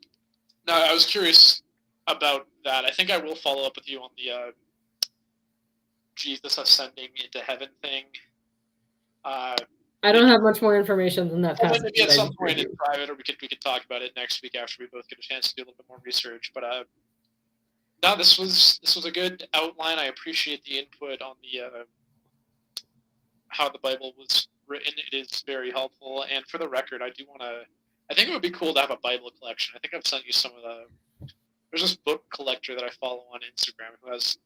no, I was curious about that. I think I will follow up with you on the Jesus ascending into heaven thing. I don't have much more information than that. Well, maybe at some point in private, or we could talk about it next week after we both get a chance to do a little bit more research. But no, this was a good outline. I appreciate the input on the how the Bible was written. It is very helpful. And for the record, I think it would be cool to have a Bible collection. I think I've sent you some of the. There's this book collector that I follow on Instagram who has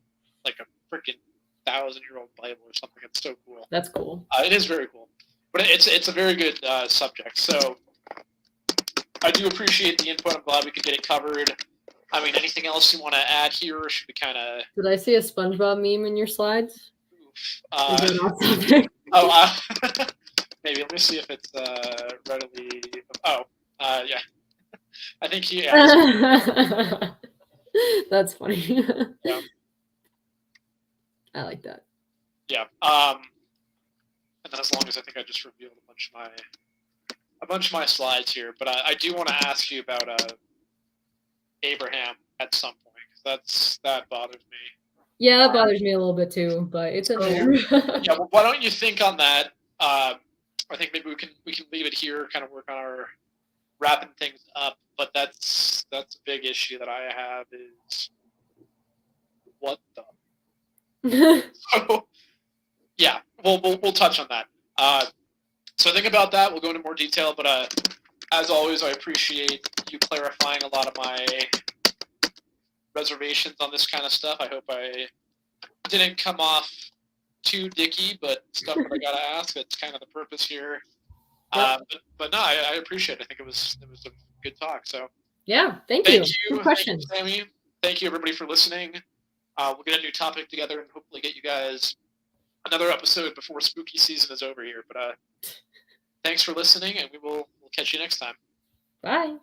like a freaking 1,000-year-old Bible or something. It's so cool. That's cool. It is very cool. But it's a very good subject. So I do appreciate the input. I'm glad we could get it covered. I mean, anything else you want to add here, or should we kind of... Did I see a SpongeBob meme in your slides? Maybe. Let me see if it's readily... yeah. I think he... That's funny. Yeah. I like that. Yeah. And then as long as I think I just revealed a bunch of my slides here, but I do want to ask you about Abraham at some point, because that bothers me. Yeah, that bothers me a little bit too, but it's in there. Yeah, well, why don't you think on that? I think maybe we can leave it here, kind of work on our wrapping things up. But that's a big issue that I have is what the. So yeah, we'll touch on that. So think about that. We'll go into more detail, but as always, I appreciate you clarifying a lot of my reservations on this kind of stuff. I hope I didn't come off too dicky, but stuff that I gotta ask. That's kind of the purpose here. But no, I appreciate it. I think it was a good talk. So yeah, thank you. Good question, Sammy. Thank you, everybody, for listening. We'll get a new topic together and hopefully get you guys another episode before spooky season is over here. But thanks for listening, and we'll catch you next time. Bye.